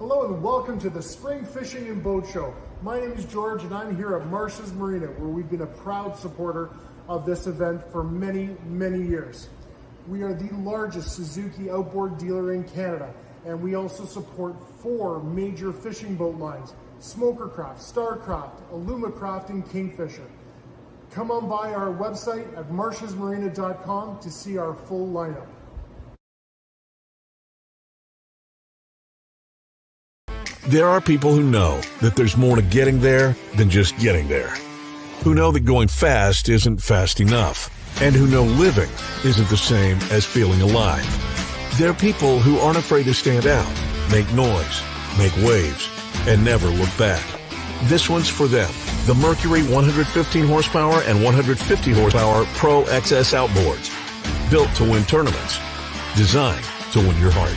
Hello and welcome to the Spring Fishing and Boat Show. My name is George and I'm here at Marsh's Marina, where we've been a proud supporter of this event for many, many years. We are the largest Suzuki outboard dealer in Canada, and we also support 4 major fishing boat lines: Smokercraft, Starcraft, Alumacraft, and Kingfisher. Come on by our website at marshesmarina.com to see our full lineup. There are people who know that there's more to getting there than just getting there. Who know that going fast isn't fast enough, and who know living isn't the same as feeling alive. There are people who aren't afraid to stand out, make noise, make waves, and never look back. This one's for them. The Mercury 115 horsepower and 150 horsepower Pro XS outboards. Built to win tournaments. Designed to win your heart.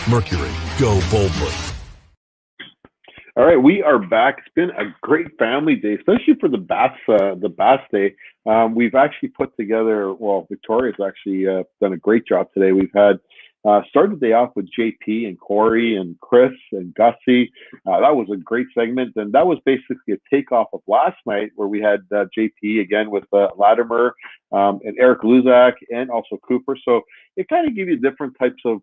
Mercury, go boldly. All right, we are back. It's been a great family day, especially for the Bass Day. We've actually put together, well, Victoria's actually done a great job today. We've had started the day off with JP and Corey and Chris and Gussie. That was a great segment, and that was basically a takeoff of last night, where we had JP again with Latimer and Eric Luzak and also Cooper. So it kind of gave you different types of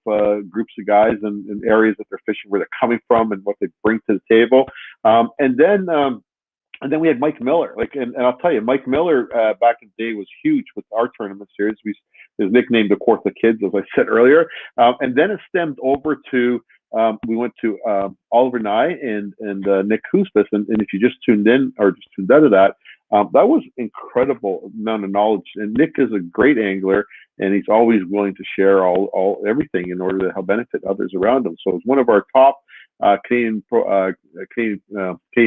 groups of guys and areas that they're fishing, where they're coming from and what they bring to the table. And then we had Mike Miller. And I'll tell you, Mike Miller back in the day was huge with our tournament series. His nickname, the Court of Kids, as I said earlier. And then it stemmed over to, we went to Oliver Nye and Nick Kuspis. And if you just tuned in or just tuned out of that, that was incredible amount of knowledge. And Nick is a great angler, and he's always willing to share everything in order to help benefit others around him. So it's one of our top Canadian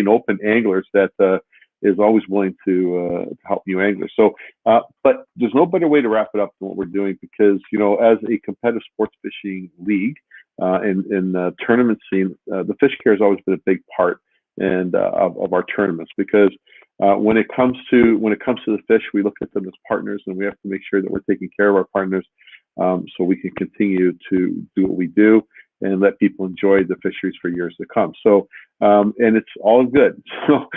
Open anglers that is always willing to help new anglers. So, but there's no better way to wrap it up than what we're doing, because, you know, as a competitive sports fishing league in the tournament scene, the fish care has always been a big part of our tournaments, because when it comes to the fish, we look at them as partners, and we have to make sure that we're taking care of our partners, so we can continue to do what we do and let people enjoy the fisheries for years to come. So, and it's all good. So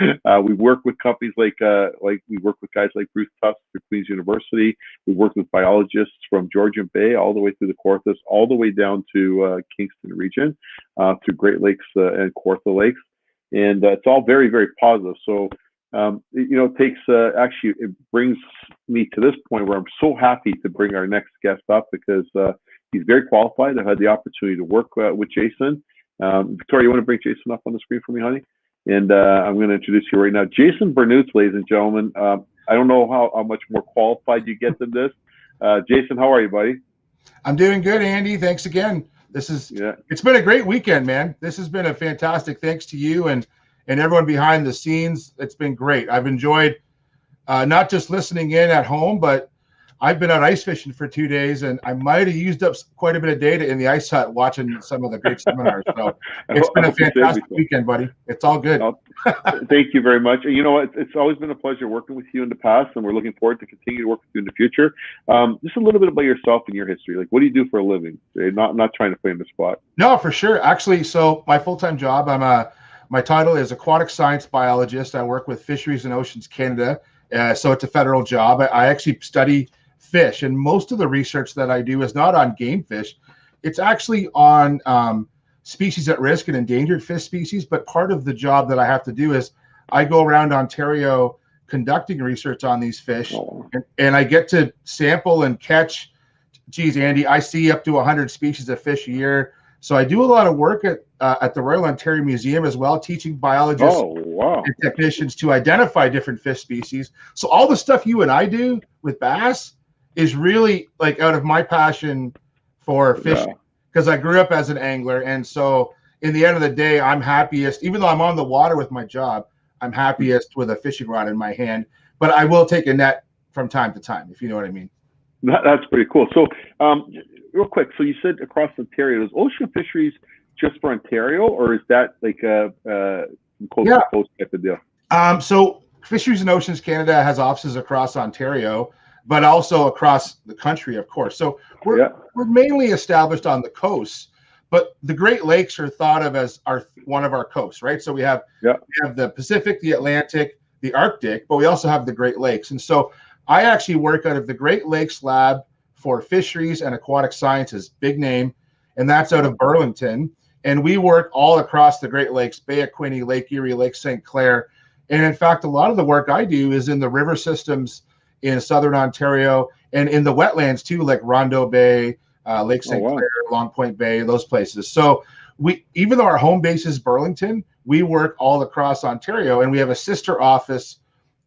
we work with companies like we work with guys like Bruce Tufts through Queen's University. We work with biologists from Georgian Bay all the way through the Kawarthas, all the way down to Kingston region, through Great Lakes and Kawartha Lakes. And it's all very, very positive. So, it takes, actually, it brings me to this point where I'm so happy to bring our next guest up, because he's very qualified. I've had the opportunity to work with Jason. Victoria, you want to bring Jason up on the screen for me, honey? And I'm going to introduce you right now. Jason Bernutz, ladies and gentlemen. I don't know how much more qualified you get than this. Jason, how are you, buddy? I'm doing good, Andy. Thanks again. It's been a great weekend, man. This has been a fantastic, thanks to you and everyone behind the scenes. It's been great. I've enjoyed not just listening in at home, but I've been out ice fishing for 2 days, and I might have used up quite a bit of data in the ice hut watching some of the great seminars. So it's been a fantastic weekend, buddy. It's all good. Thank you very much. You know what? It's always been a pleasure working with you in the past, and we're looking forward to continue to work with you in the future. Just a little bit about yourself and your history. Like, what do you do for a living? Not trying to play in the spot. No, for sure. Actually, so my full-time job, my title is Aquatic Science Biologist. I work with Fisheries and Oceans Canada, so it's a federal job. I actually study fish, and most of the research that I do is not on game fish. It's actually on species at risk and endangered fish species. But part of the job that I have to do is I go around Ontario conducting research on these fish, and I get to sample and catch. Geez, Andy, I see up to 100 species of fish a year. So I do a lot of work at the Royal Ontario Museum as well, teaching biologists and technicians to identify different fish species. So all the stuff you and I do with bass is really like out of my passion for fishing, because I grew up as an angler. And so in the end of the day, I'm happiest, even though I'm on the water with my job, I'm happiest with a fishing rod in my hand. But I will take a net from time to time, if you know what I mean. That's pretty cool. So real quick, so you said across Ontario, is ocean fisheries just for Ontario, or is that like a coast to coast type of deal? So Fisheries and Oceans Canada has offices across Ontario, but also across the country, of course. So we're mainly established on the coast, But the Great Lakes are thought of as one of our coasts, right? So we have the Pacific, the Atlantic, the Arctic, but we also have the Great Lakes. And so I actually work out of the Great Lakes Lab for Fisheries and Aquatic Sciences, big name, and that's out of Burlington. And we work all across the Great Lakes, Bay of Quinte, Lake Erie, Lake St. Clair. And in fact, a lot of the work I do is in the river systems in southern Ontario and in the wetlands too, like Rondeau Bay, Lake St. Clair, Long Point Bay, those places. So even though our home base is Burlington, we work all across Ontario, and we have a sister office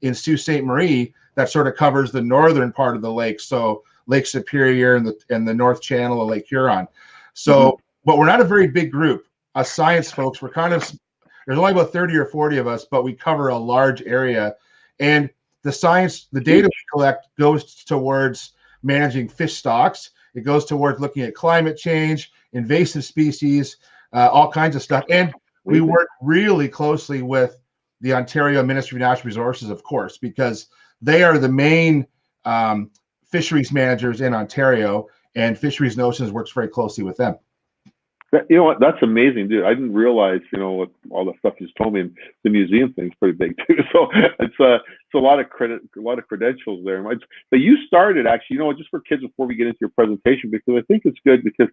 in Sault Ste. Marie that sort of covers the northern part of the lake. So Lake Superior and the North Channel of Lake Huron. So, but we're not a very big group. Us science folks, we're there's only about 30 or 40 of us, but we cover a large area. And the data we collect goes towards managing fish stocks. It goes towards looking at climate change, invasive species, all kinds of stuff. And we work really closely with the Ontario Ministry of Natural Resources, of course, because they are the main fisheries managers in Ontario, and Fisheries and Oceans works very closely with them. You know what? That's amazing, dude. I didn't realize, what all the stuff you just told me. And the museum thing's pretty big too. So it's a lot of credentials there. But you started actually, just for kids before we get into your presentation, because I think it's good because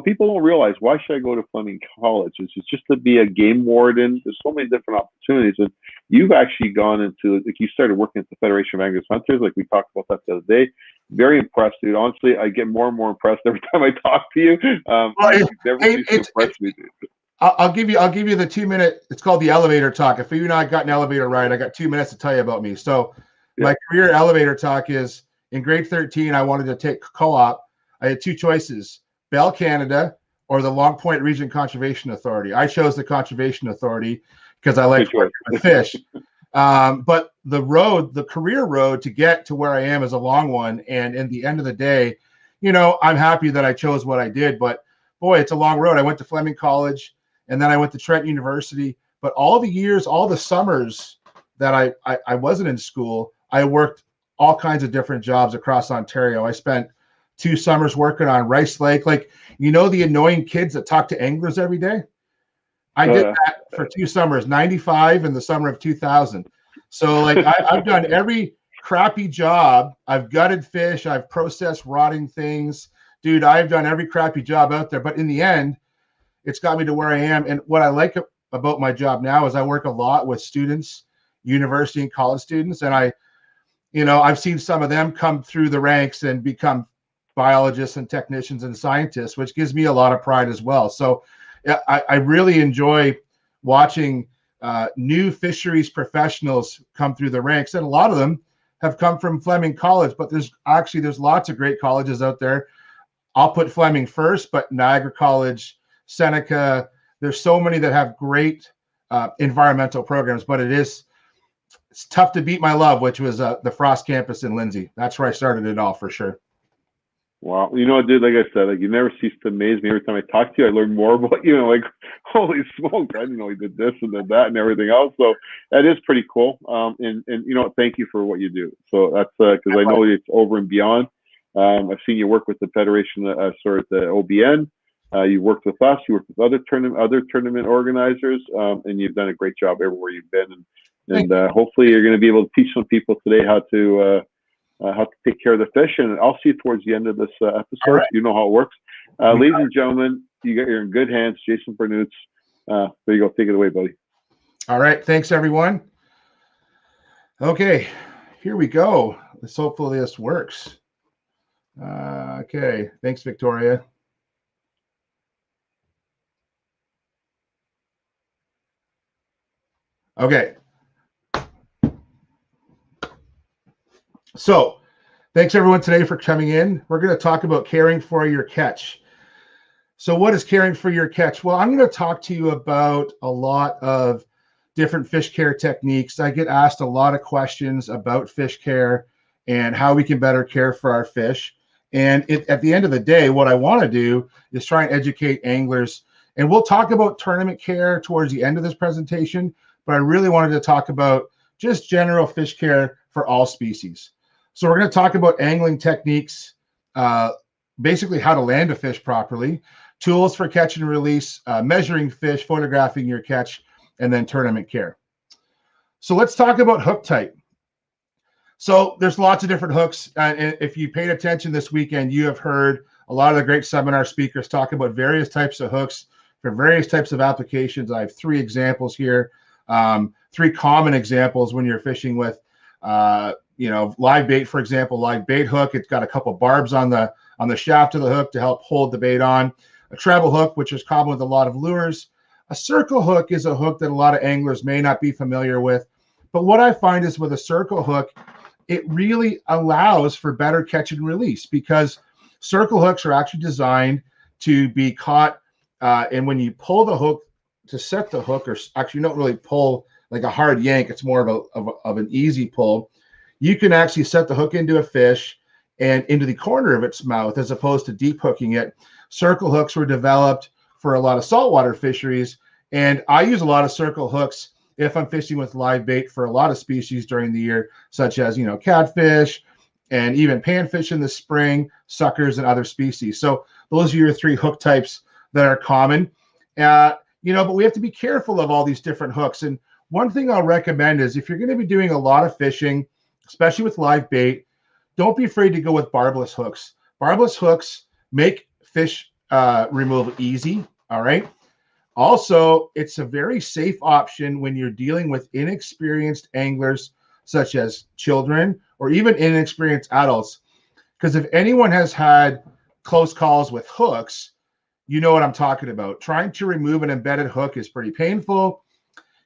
people don't realize, why should I go to Fleming College? It's just to be a game warden. There's so many different opportunities, and you've actually gone into, like, you started working at the Federation of Anglers Hunters, like we talked about that the other day. Very impressed, dude. Honestly, I get more and more impressed every time I talk to you. I'll give you the 2 minute. It's called the elevator talk. If you and I got an elevator ride, I got 2 minutes to tell you about me. So my career elevator talk is, in grade 13, I wanted to take co-op. I had two choices: Bell Canada or the Long Point Region Conservation Authority. I chose the Conservation Authority because I like working with fish. But the career road to get to where I am is a long one. And in the end of the day, I'm happy that I chose what I did, but boy, it's a long road. I went to Fleming College, and then I went to Trent University. But all the summers that I wasn't in school, I worked all kinds of different jobs across Ontario. I spent 2 summers working on Rice Lake. Like, the annoying kids that talk to anglers every day? I did that for 2 summers, 95 and the summer of 2000. So like I've done every crappy job. I've gutted fish. I've processed rotting things. Dude, I've done every crappy job out there. But in the end, it's got me to where I am. And what I like about my job now is I work a lot with students, university and college students. And I've seen some of them come through the ranks and become biologists and technicians and scientists, which gives me a lot of pride as well. So I really enjoy watching new fisheries professionals come through the ranks, and a lot of them have come from Fleming College. But there's lots of great colleges out there. I'll put Fleming first, but Niagara College, Seneca, there's so many that have great environmental programs. But it's tough to beat my love, which was the Frost campus in Lindsay. That's where I started it all, for sure. Wow. Dude, like I said, you never cease to amaze me. Every time I talk to you, I learn more about you. Like, holy smokes, I didn't know he did this and did that and everything else. So that is pretty cool. And thank you for what you do. So that's because I know it's over and beyond. I've seen you work with the Federation, the OBN. You worked with us. You worked with other tournament organizers, and you've done a great job everywhere you've been. And hopefully, you're going to be able to teach some people today how to take care of the fish. And I'll see you towards the end of this episode. Right. You know how it works. Ladies and gentlemen, you're in good hands. Jason Bernutz. There you go. Take it away, buddy. All right. Thanks, everyone. Okay, here we go. Hopefully this works. Okay. Thanks, Victoria. Okay. So thanks everyone today for coming in. We're going to talk about caring for your catch. So what is caring for your catch? Well, I'm going to talk to you about a lot of different fish care techniques. I get asked a lot of questions about fish care and how we can better care for our fish. And at the end of the day, what I want to do is try and educate anglers. And we'll talk about tournament care towards the end of this presentation, but I really wanted to talk about just general fish care for all species. So we're going to talk about angling techniques, basically how to land a fish properly, tools for catch and release, measuring fish, photographing your catch, and then tournament care. So let's talk about hook type. So there's lots of different hooks. And if you paid attention this weekend, you have heard a lot of the great seminar speakers talk about various types of hooks for various types of applications. I have 3 examples here, 3 common examples when you're fishing with, live bait, for example, live bait hook. It's got a couple barbs on the shaft of the hook to help hold the bait on. A treble hook, which is common with a lot of lures. A circle hook is a hook that a lot of anglers may not be familiar with. But what I find is with a circle hook, it really allows for better catch and release, because circle hooks are actually designed to be caught. And when you pull the hook to set the hook, or actually you don't really pull like a hard yank, it's more of an easy pull. You can actually set the hook into a fish and into the corner of its mouth, as opposed to deep hooking it. Circle hooks were developed for a lot of saltwater fisheries, and I use a lot of circle hooks if I'm fishing with live bait for a lot of species during the year, such as, catfish and even panfish in the spring, suckers, and other species. So those are your 3 hook types that are common. But we have to be careful of all these different hooks. And one thing I'll recommend is, if you're going to be doing a lot of fishing, especially with live bait, don't be afraid to go with barbless hooks. Barbless hooks make fish removal easy, all right? Also, it's a very safe option when you're dealing with inexperienced anglers, such as children or even inexperienced adults. Because if anyone has had close calls with hooks, you know what I'm talking about. Trying to remove an embedded hook is pretty painful.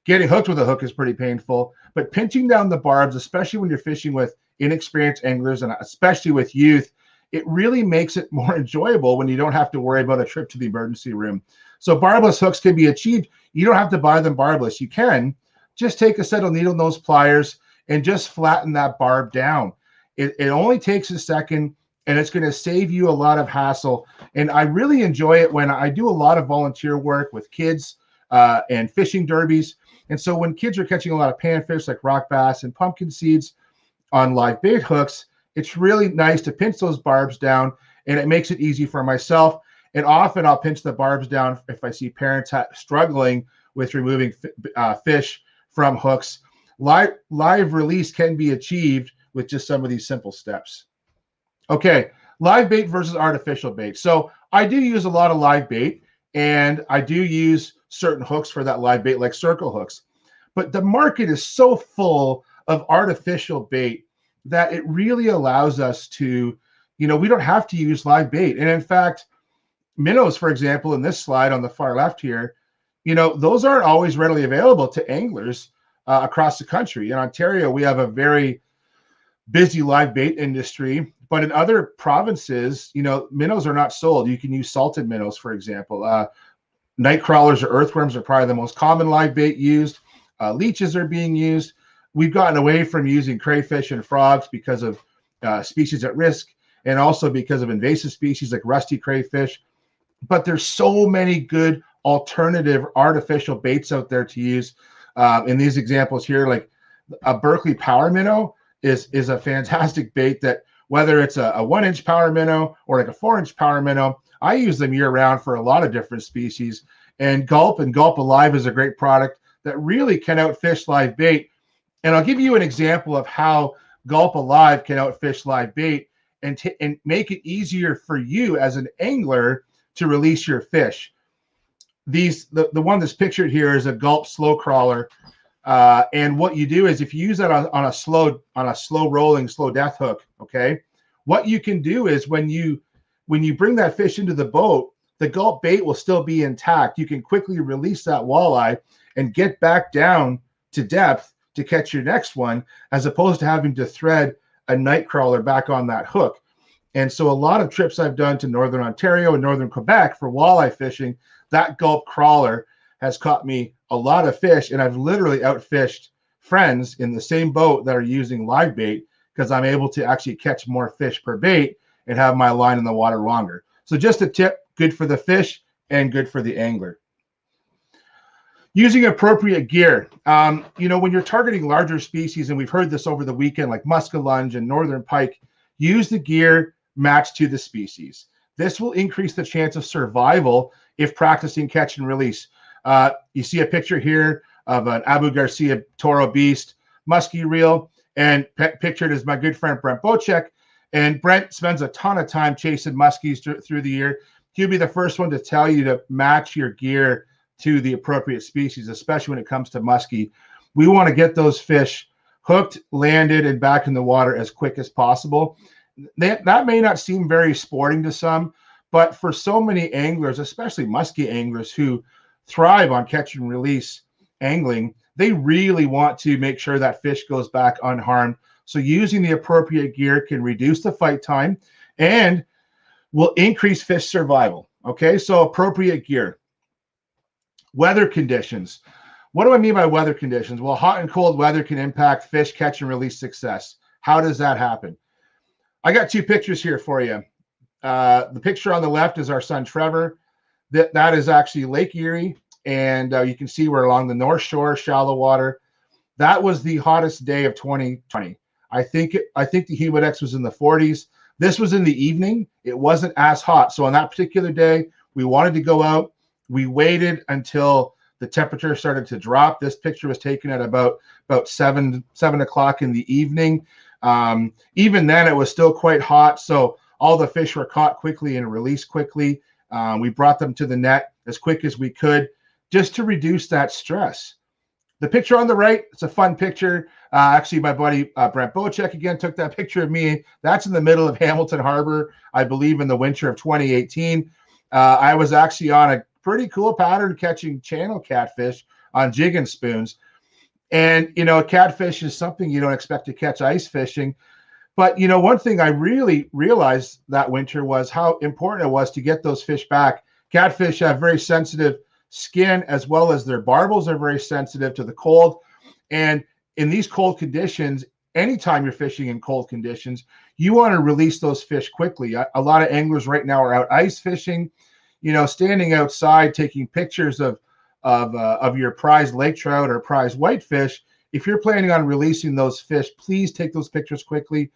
Getting hooked with a hook is pretty painful. But pinching down the barbs, especially when you're fishing with inexperienced anglers, and especially with youth, it really makes it more enjoyable when you don't have to worry about a trip to the emergency room. So barbless hooks can be achieved. You don't have to buy them barbless. You can just take a set of needle nose pliers and just flatten that barb down. It only takes a second, and it's going to save you a lot of hassle. And I really enjoy it when I do a lot of volunteer work with kids and fishing derbies. And so when kids are catching a lot of panfish like rock bass and pumpkin seeds on live bait hooks, it's really nice to pinch those barbs down, and it makes it easy for myself. And often I'll pinch the barbs down if I see parents struggling with removing fish from hooks. Live release can be achieved with just some of these simple steps. Okay, live bait versus artificial bait. So I do use a lot of live bait, and I do use certain hooks for that live bait, like circle hooks. But the market is so full of artificial bait that it really allows us to, we don't have to use live bait. And in fact, minnows, for example, in this slide on the far left here, those aren't always readily available to anglers across the country. In Ontario, we have a very busy live bait industry, but in other provinces, minnows are not sold. You can use salted minnows, for example. Night crawlers or earthworms are probably the most common live bait used. Leeches are being used. We've gotten away from using crayfish and frogs because of species at risk, and also because of invasive species like rusty crayfish. But there's so many good alternative artificial baits out there to use. In these examples here, like a Berkeley power minnow is a fantastic bait that, whether it's a 1-inch power minnow or like a 4-inch power minnow, I use them year round for a lot of different species. And Gulp Alive is a great product that really can outfish live bait. And I'll give you an example of how Gulp Alive can outfish live bait and make it easier for you as an angler to release your fish. The one that's pictured here is a Gulp slow crawler, and what you do is, if you use that on a slow rolling, slow death hook, okay, what you can do is when you bring that fish into the boat, the Gulp bait will still be intact. You can quickly release that walleye and get back down to depth to catch your next one, as opposed to having to thread a night crawler back on that hook. And so a lot of trips I've done to Northern Ontario and Northern Quebec for walleye fishing, that Gulp crawler has caught me a lot of fish, and I've literally outfished friends in the same boat that are using live bait, because I'm able to actually catch more fish per bait and have my line in the water longer. So just a tip, good for the fish and good for the angler. Using appropriate gear. When you're targeting larger species, and we've heard this over the weekend, like muskellunge and northern pike, use the gear matched to the species. This will increase the chance of survival if practicing catch and release. You see a picture here of an Abu Garcia Toro Beast muskie reel, and pictured is my good friend Brent Bocek. And Brent spends a ton of time chasing muskies through the year. He'll be the first one to tell you to match your gear to the appropriate species, especially when it comes to muskie. We want to get those fish hooked, landed, and back in the water as quick as possible. That may not seem very sporting to some, but for so many anglers, especially muskie anglers who thrive on catch and release angling, they really want to make sure that fish goes back unharmed. So using the appropriate gear can reduce the fight time and will increase fish survival. Okay, so appropriate gear. Weather conditions. What do I mean by weather conditions? Well, hot and cold weather can impact fish catch and release success. How does that happen? I got two pictures here for you. The picture on the left is our son Trevor. That is actually Lake Erie, and you can see we're along the North Shore, shallow water. That was the hottest day of 2020. I think the Humidex was in the 40s. This was in the evening. It wasn't as hot. So on that particular day, we wanted to go out. We waited until the temperature started to drop. This picture was taken at about 7 o'clock in the evening. Even then, it was still quite hot. So all the fish were caught quickly and released quickly. We brought them to the net as quick as we could just to reduce that stress. The picture on the right, it's a fun picture. Actually, my buddy Brent Bocek again took that picture of me. That's in the middle of Hamilton Harbor, I believe, in the winter of 2018. I was actually on a pretty cool pattern catching channel catfish on jig and spoons. And, you know, catfish is something you don't expect to catch ice fishing. But, you know, one thing I really realized that winter was how important it was to get those fish back. Catfish have very sensitive skin, as well as their barbels are very sensitive to the cold. And in these cold conditions, anytime you're fishing in cold conditions, you want to release those fish quickly. A lot of anglers right now are out ice fishing, you know, standing outside taking pictures of your prized lake trout or prized whitefish. If you're planning on releasing those fish, please take those pictures quickly.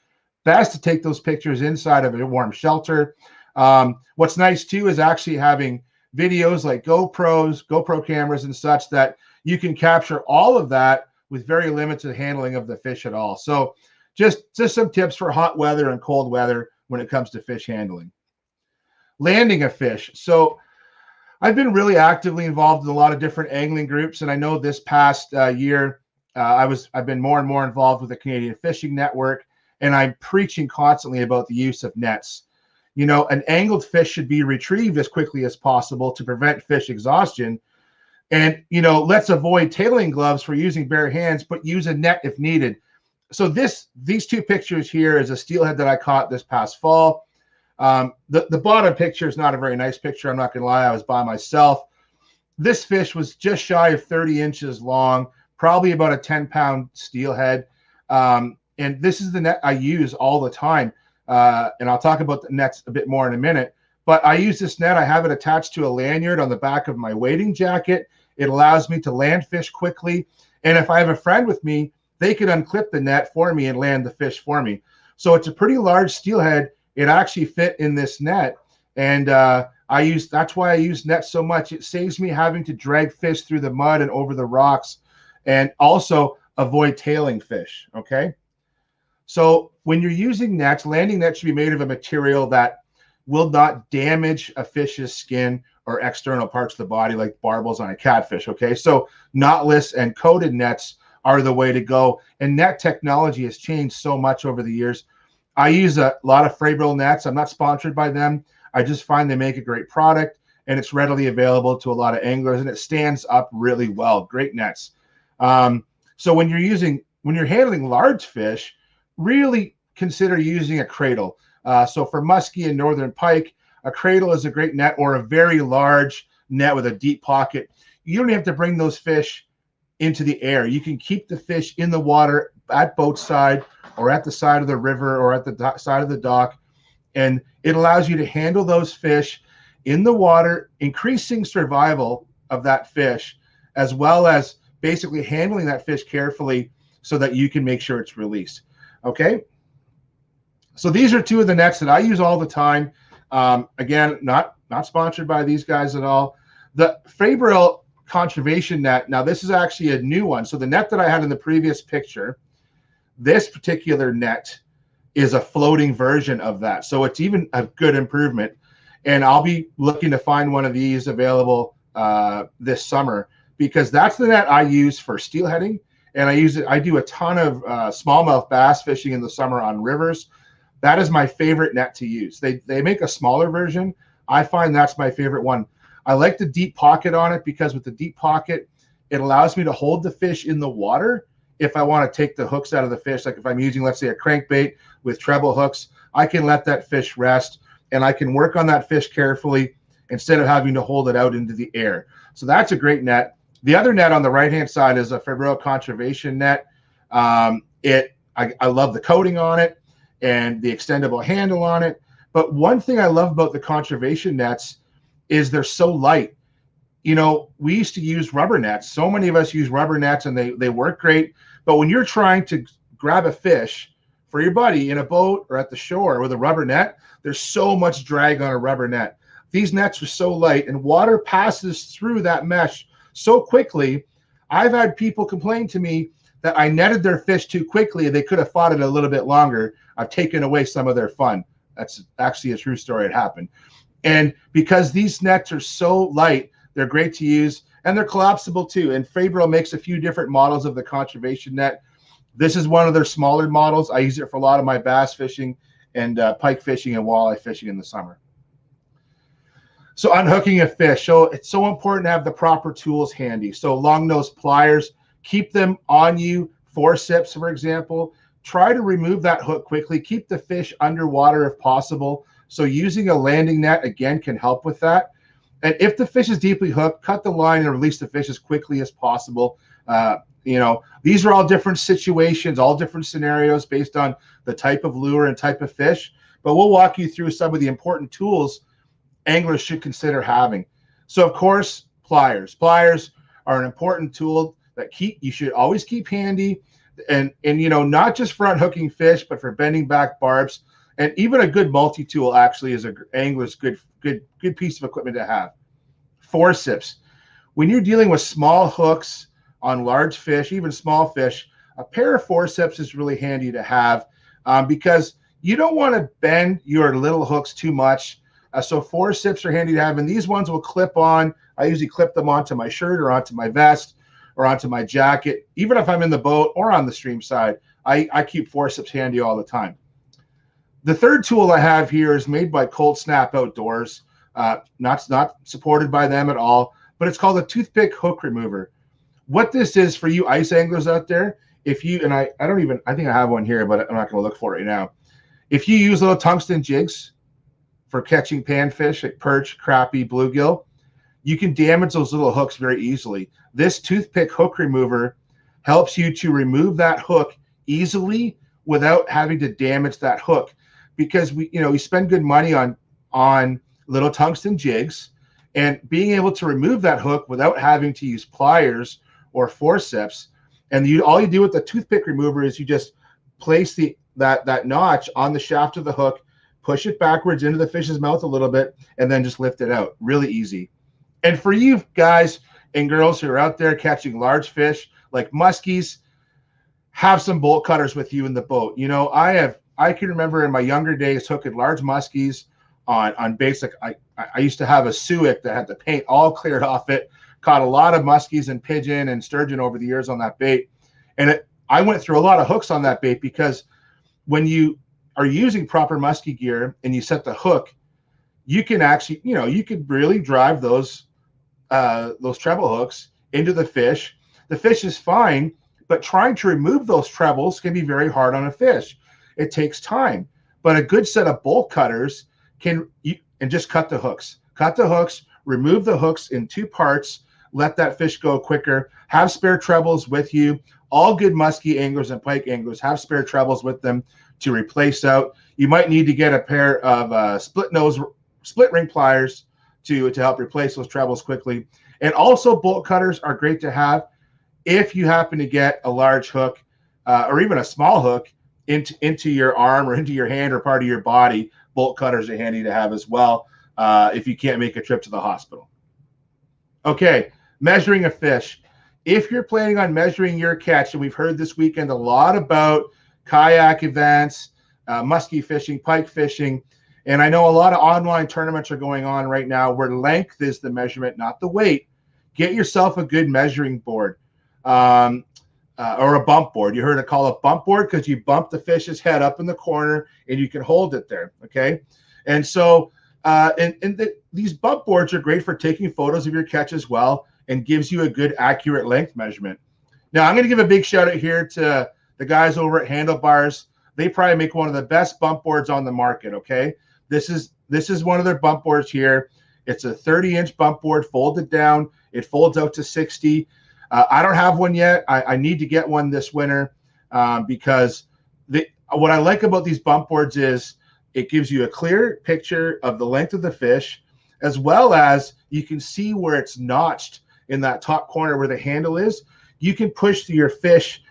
Best to take those pictures inside of a warm shelter. What's nice too is actually having videos like GoPro cameras and such that you can capture all of that with very limited handling of the fish at all. So just some tips for hot weather and cold weather when it comes to fish handling. Landing a fish. So I've been really actively involved in a lot of different angling groups, and I know this past year I've been more and more involved with the Canadian Fishing Network, and I'm preaching constantly about the use of nets. You know, an angled fish should be retrieved as quickly as possible to prevent fish exhaustion. And, you know, let's avoid tailing gloves for using bare hands, but use a net if needed. So these two pictures here is a steelhead that I caught this past fall. The bottom picture is not a very nice picture. I'm not going to lie. I was by myself. This fish was just shy of 30 inches long, probably about a 10-pound steelhead. And this is the net I use all the time. And I'll talk about the nets a bit more in a minute. But I use this net. I have it attached to a lanyard on the back of my wading jacket. It allows me to land fish quickly. And if I have a friend with me, they can unclip the net for me and land the fish for me. So it's a pretty large steelhead. It actually fit in this net. And that's why I use nets so much. It saves me having to drag fish through the mud and over the rocks, and also avoid tailing fish. Okay. So when you're using nets, landing nets should be made of a material that will not damage a fish's skin or external parts of the body, like barbels on a catfish. Okay, so knotless and coated nets are the way to go. And net technology has changed so much over the years. I use a lot of Febrile nets. I'm not sponsored by them. I just find they make a great product, and it's readily available to a lot of anglers, and it stands up really well. Great nets. So when you're handling large fish, really consider using a cradle. So for muskie and northern pike, a cradle is a great net, or a very large net with a deep pocket. You don't have to bring those fish into the air. You can keep the fish in the water at boat side, or at the side of the river, or at the side of the dock. And it allows you to handle those fish in the water, increasing survival of that fish, as well as basically handling that fish carefully so that you can make sure it's released. Okay. So these are two of the nets that I use all the time. Again, not sponsored by these guys at all. The Febrile Conservation Net. Now, this is actually a new one. So the net that I had in the previous picture, this particular net is a floating version of that. So it's even a good improvement. And I'll be looking to find one of these available this summer, because that's the net I use for steelheading. And I do a ton of smallmouth bass fishing in the summer on rivers. That is my favorite net to use. They make a smaller version. I find that's my favorite one. I like the deep pocket on it, because with the deep pocket, it allows me to hold the fish in the water if I want to take the hooks out of the fish. Like if I'm using, let's say, a crankbait with treble hooks, I can let that fish rest, and I can work on that fish carefully instead of having to hold it out into the air. So that's a great net. The other net on the right-hand side is a Febrile Conservation Net. I love the coating on it and the extendable handle on it. But one thing I love about the conservation nets is they're so light. You know, we used to use rubber nets. So many of us use rubber nets, and they work great. But when you're trying to grab a fish for your buddy in a boat or at the shore with a rubber net, there's so much drag on a rubber net. These nets are so light, and water passes through that mesh so quickly. I've had people complain to me that I netted their fish too quickly. They could have fought it a little bit longer. I've taken away some of their fun. That's actually a true story. It happened. And because these nets are so light, they're great to use, and they're collapsible too. And Febrile makes a few different models of the conservation net. This is one of their smaller models. I use it for a lot of my bass fishing and pike fishing and walleye fishing in the summer. So unhooking a fish. So it's so important to have the proper tools handy. So long nose pliers, keep them on you. Forceps, for example. Try to remove that hook quickly. Keep the fish underwater if possible. So using a landing net, again, can help with that. And if the fish is deeply hooked, cut the line and release the fish as quickly as possible. You know, these are all different situations, all different scenarios based on the type of lure and type of fish. But we'll walk you through some of the important tools anglers should consider having. So, of course, pliers. Pliers are an important tool that you should always keep handy. And you know, not just for unhooking fish, but for bending back barbs. And even a good multi-tool actually is an angler's good piece of equipment to have. Forceps. When you're dealing with small hooks on large fish, even small fish, a pair of forceps is really handy to have because you don't want to bend your little hooks too much. So forceps are handy to have, and these ones will clip on. I usually clip them onto my shirt or onto my vest or onto my jacket. Even if I'm in the boat or on the stream side, I keep forceps handy all the time. The third tool I have here is made by Cold Snap Outdoors. Not supported by them at all, but it's called a Toothpick hook remover. What this is for you ice anglers out there, if you, and I think I have one here, but I'm not going to look for it right now. If you use little tungsten jigs for catching panfish like perch, crappie, bluegill, you can damage those little hooks very easily. This Toothpick hook remover helps you to remove that hook easily without having to damage that hook, because we spend good money on little tungsten jigs, and being able to remove that hook without having to use pliers or forceps. And all you do with the Toothpick remover is you just place that notch on the shaft of the hook, push it backwards into the fish's mouth a little bit, and then just lift it out. Really easy. And for you guys and girls who are out there catching large fish like muskies, have some bolt cutters with you in the boat. You know, I can remember in my younger days hooking large muskies on basic. I used to have a Suick that had the paint all cleared off it. Caught a lot of muskies and pigeon and sturgeon over the years on that bait. And I went through a lot of hooks on that bait, because when you are using proper muskie gear and you set the hook, you can actually, you could really drive those treble hooks into the fish. The fish is fine, but trying to remove those trebles can be very hard on a fish. It takes time, but a good set of bolt cutters and just cut the hooks. Cut the hooks, remove the hooks in two parts, let that fish go quicker. Have spare trebles with you. All good muskie anglers and pike anglers have spare trebles with them to replace out. You might need to get a pair of split ring pliers to help replace those trebles quickly. And also bolt cutters are great to have if you happen to get a large hook or even a small hook into your arm or into your hand or part of your body. bolt cutters are handy to have as well if you can't make a trip to the hospital. Okay, measuring a fish. If you're planning on measuring your catch, and we've heard this weekend a lot about kayak events, muskie fishing, pike fishing, and I know a lot of online tournaments are going on right now where length is the measurement, not the weight. Get yourself a good measuring board or a bump board. You heard it called a bump board because you bump the fish's head up in the corner and you can hold it there, okay? And so these bump boards are great for taking photos of your catch as well and gives you a good accurate length measurement. Now, I'm going to give a big shout out here to the guys over at Handlebars. They probably make one of the best bump boards on the market, okay? This is one of their bump boards here. It's a 30-inch bump board, folded down. It folds out to 60. I don't have one yet. I need to get one this winter because what I like about these bump boards is it gives you a clear picture of the length of the fish, as well as you can see where it's notched in that top corner where the handle is. You can push your fish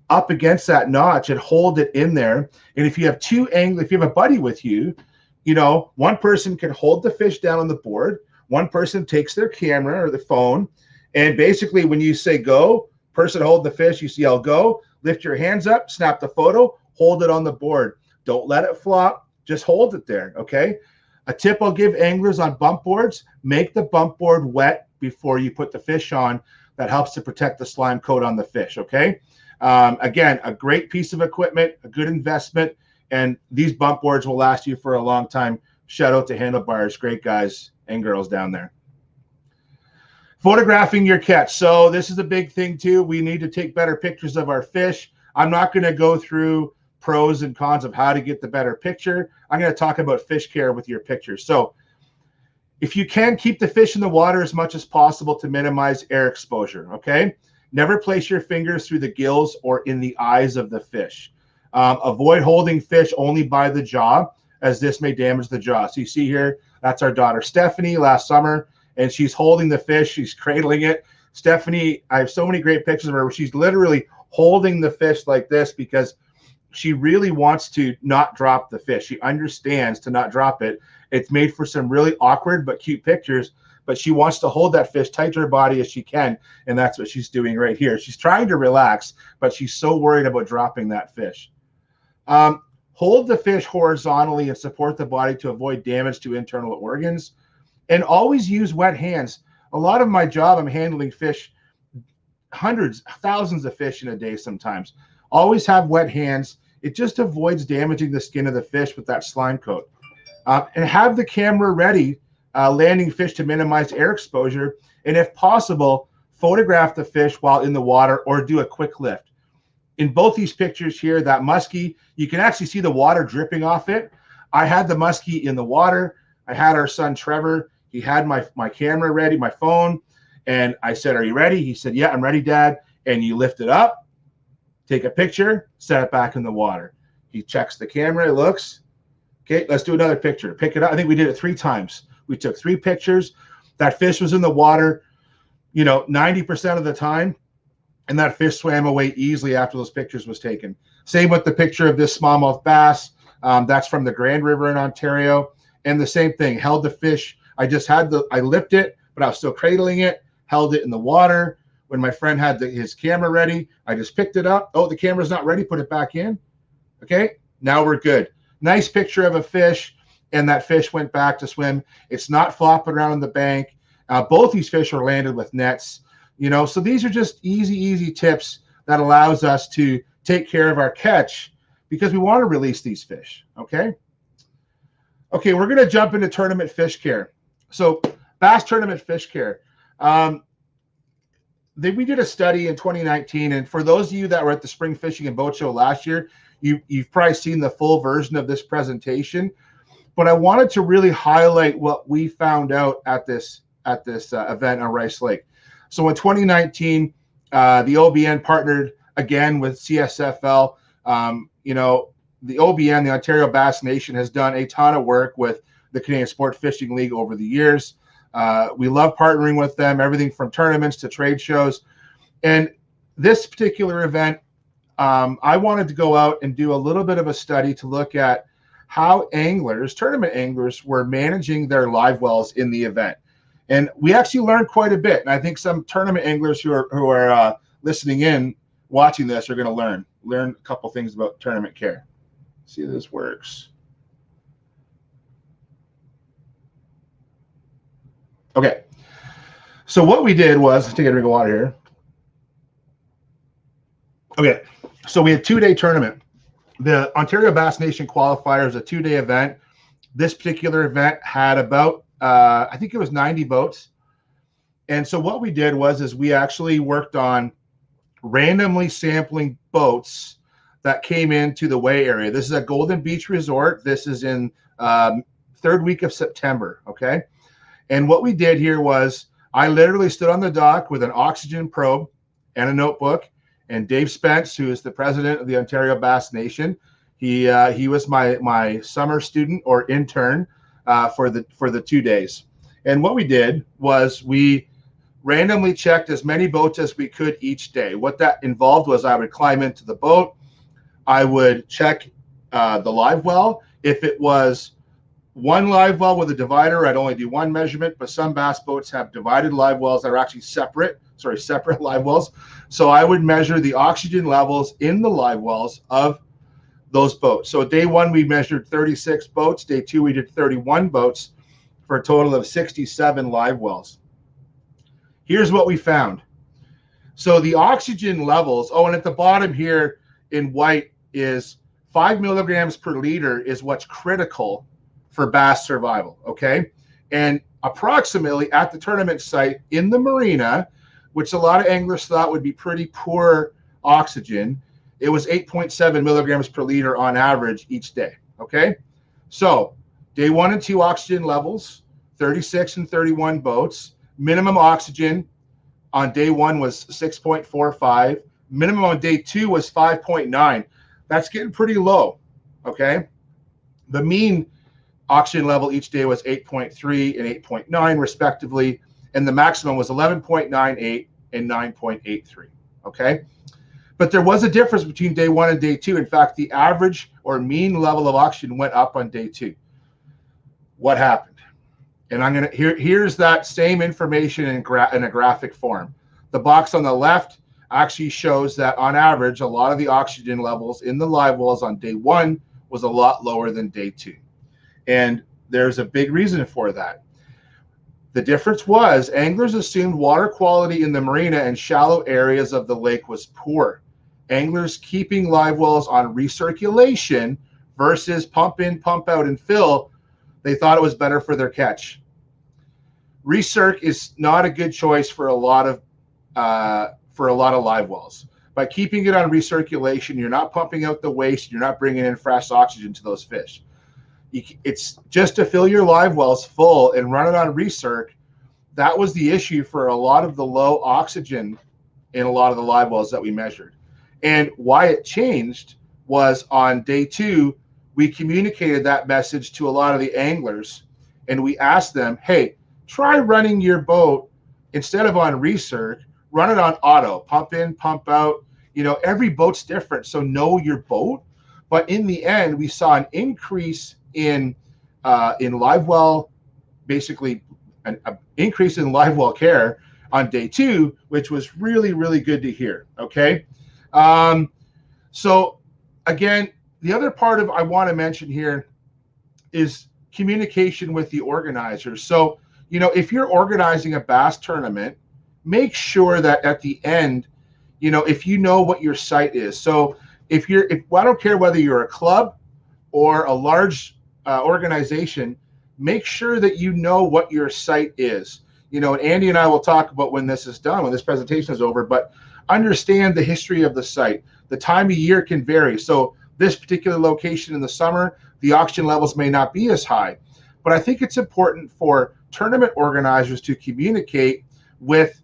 up against that notch and hold it in there. And if you have if you have a buddy with you, one person can hold the fish down on the board. One person takes their camera or the phone. And basically when you say go, person hold the fish, you yell go, lift your hands up, snap the photo, hold it on the board. Don't let it flop. Just hold it there, okay? A tip I'll give anglers on bump boards, make the bump board wet before you put the fish on. That helps to protect the slime coat on the fish, okay? Again, a great piece of equipment, a good investment, and these bump boards will last you for a long time. Shout out to Handlebars, great guys and girls down there. Photographing your catch. So this is a big thing too. We need to take better pictures of our fish. I'm not going to go through pros and cons of how to get the better picture. I'm going to talk about fish care with your pictures. So if you can, keep the fish in the water as much as possible to minimize air exposure, okay? Never place your fingers through the gills or in the eyes of the fish. Avoid holding fish only by the jaw, as this may damage the jaw. So you see here, that's our daughter Stephanie last summer, and she's holding the fish. She's cradling it. Stephanie, I have so many great pictures of her where she's literally holding the fish like this because she really wants to not drop the fish. She understands to not drop it. It's made for some really awkward but cute pictures, but she wants to hold that fish tight to her body as she can, and that's what she's doing right here. She's trying to relax, but she's so worried about dropping that fish. Hold the fish horizontally and support the body to avoid damage to internal organs, and always use wet hands. A lot of my job, I'm handling fish, hundreds, thousands of fish in a day sometimes. Always have wet hands. It just avoids damaging the skin of the fish with that slime coat. And have the camera ready, landing fish to minimize air exposure. And if possible, photograph the fish while in the water or do a quick lift. In both these pictures here, that muskie, you can actually see the water dripping off it. I had the muskie in the water. I had our son Trevor. He had my camera ready, my phone. And I said, "Are you ready?" He said, "Yeah, I'm ready, Dad." And you lift it up, take a picture, set it back in the water. He checks the camera, it looks. Okay, let's do another picture. Pick it up. I think we did it 3 times. We took 3 pictures. That fish was in the water, 90% of the time. And that fish swam away easily after those pictures was taken. Same with the picture of this smallmouth bass. That's from the Grand River in Ontario. And the same thing, held the fish. I lipped it, but I was still cradling it, held it in the water. When my friend had his camera ready, I just picked it up. Oh, the camera's not ready, put it back in. Okay, now we're good. Nice picture of a fish, and that fish went back to swim. It's not flopping around on the bank. Both these fish are landed with nets. So these are just easy tips that allows us to take care of our catch because we want to release these fish, okay? Okay, we're going to jump into tournament fish care. So bass tournament fish care. We did a study in 2019, and for those of you that were at the Spring Fishing and Boat Show last year, you've probably seen the full version of this presentation, but I wanted to really highlight what we found out at this event on Rice Lake. So in 2019, the OBN partnered again with CSFL. The OBN, the Ontario Bass Nation, has done a ton of work with the Canadian Sport Fishing League over the years. We love partnering with them, everything from tournaments to trade shows. And this particular event, I wanted to go out and do a little bit of a study to look at how anglers, tournament anglers, were managing their live wells in the event. And we actually learned quite a bit. And I think some tournament anglers who are listening in, watching this, are going to learn a couple things about tournament care. See if this works. Okay. So what we did was, let's take a drink of water here. Okay. So we had a 2-day tournament. The Ontario Bass Nation Qualifier is a 2-day event. This particular event had about, I think it was 90 boats. And so what we did was we actually worked on randomly sampling boats that came into the Way area. This is at Golden Beach Resort. This is in third week of September, okay? And what we did here was I literally stood on the dock with an oxygen probe and a notebook, and Dave Spence, who is the president of the Ontario Bass Nation, he was my summer student or intern for the 2 days. And what we did was we randomly checked as many boats as we could each day. What that involved was I would climb into the boat, I would check the live well. If it was one live well with a divider, I'd only do one measurement, but some bass boats have divided live wells that are actually separate live wells. So I would measure the oxygen levels in the live wells of those boats. So day 1, we measured 36 boats. Day 2, we did 31 boats for a total of 67 live wells. Here's what we found. So the oxygen levels, and at the bottom here in white is 5 milligrams per liter is what's critical for bass survival, okay? And approximately at the tournament site in the marina, which a lot of anglers thought would be pretty poor oxygen, it was 8.7 milligrams per liter on average each day, okay? So day 1 and 2 oxygen levels, 36 and 31 boats. Minimum oxygen on day 1 was 6.45. Minimum on day 2 was 5.9. That's getting pretty low, okay? The mean oxygen level each day was 8.3 and 8.9 respectively, and the maximum was 11.98 and 9.83, okay? But there was a difference between day 1 and day 2. In fact, the average or mean level of oxygen went up on day 2. What happened? And here's that same information in a graphic form. The box on the left actually shows that on average, a lot of the oxygen levels in the live wells on day 1 was a lot lower than day 2. And there's a big reason for that. The difference was anglers assumed water quality in the marina and shallow areas of the lake was poor. Anglers keeping live wells on recirculation versus pump in, pump out, and fill, they thought it was better for their catch. Recirc is not a good choice for a lot of live wells. By keeping it on recirculation, you're not pumping out the waste, you're not bringing in fresh oxygen to those fish. It's just to fill your live wells full and run it on recirc. That was the issue for a lot of the low oxygen in a lot of the live wells that we measured. And why it changed was on day 2, we communicated that message to a lot of the anglers, and we asked them, hey, try running your boat instead of on recirc, run it on auto, pump in, pump out. You know, every boat's different, so know your boat. But in the end, we saw an increase in live well, basically an increase in live well care on day 2, which was really, really good to hear. Okay. So again, the other part of I want to mention here is communication with the organizers. So, you know, if you're organizing a bass tournament, make sure that at the end, you know, if you know what your site is. So if I don't care whether you're a club or a large organization, make sure that you know what your site is. You know, and Andy and I will talk about when this is done, when this presentation is over, but understand the history of the site. The time of year can vary. So this particular location in the summer, the oxygen levels may not be as high. But I think it's important for tournament organizers to communicate with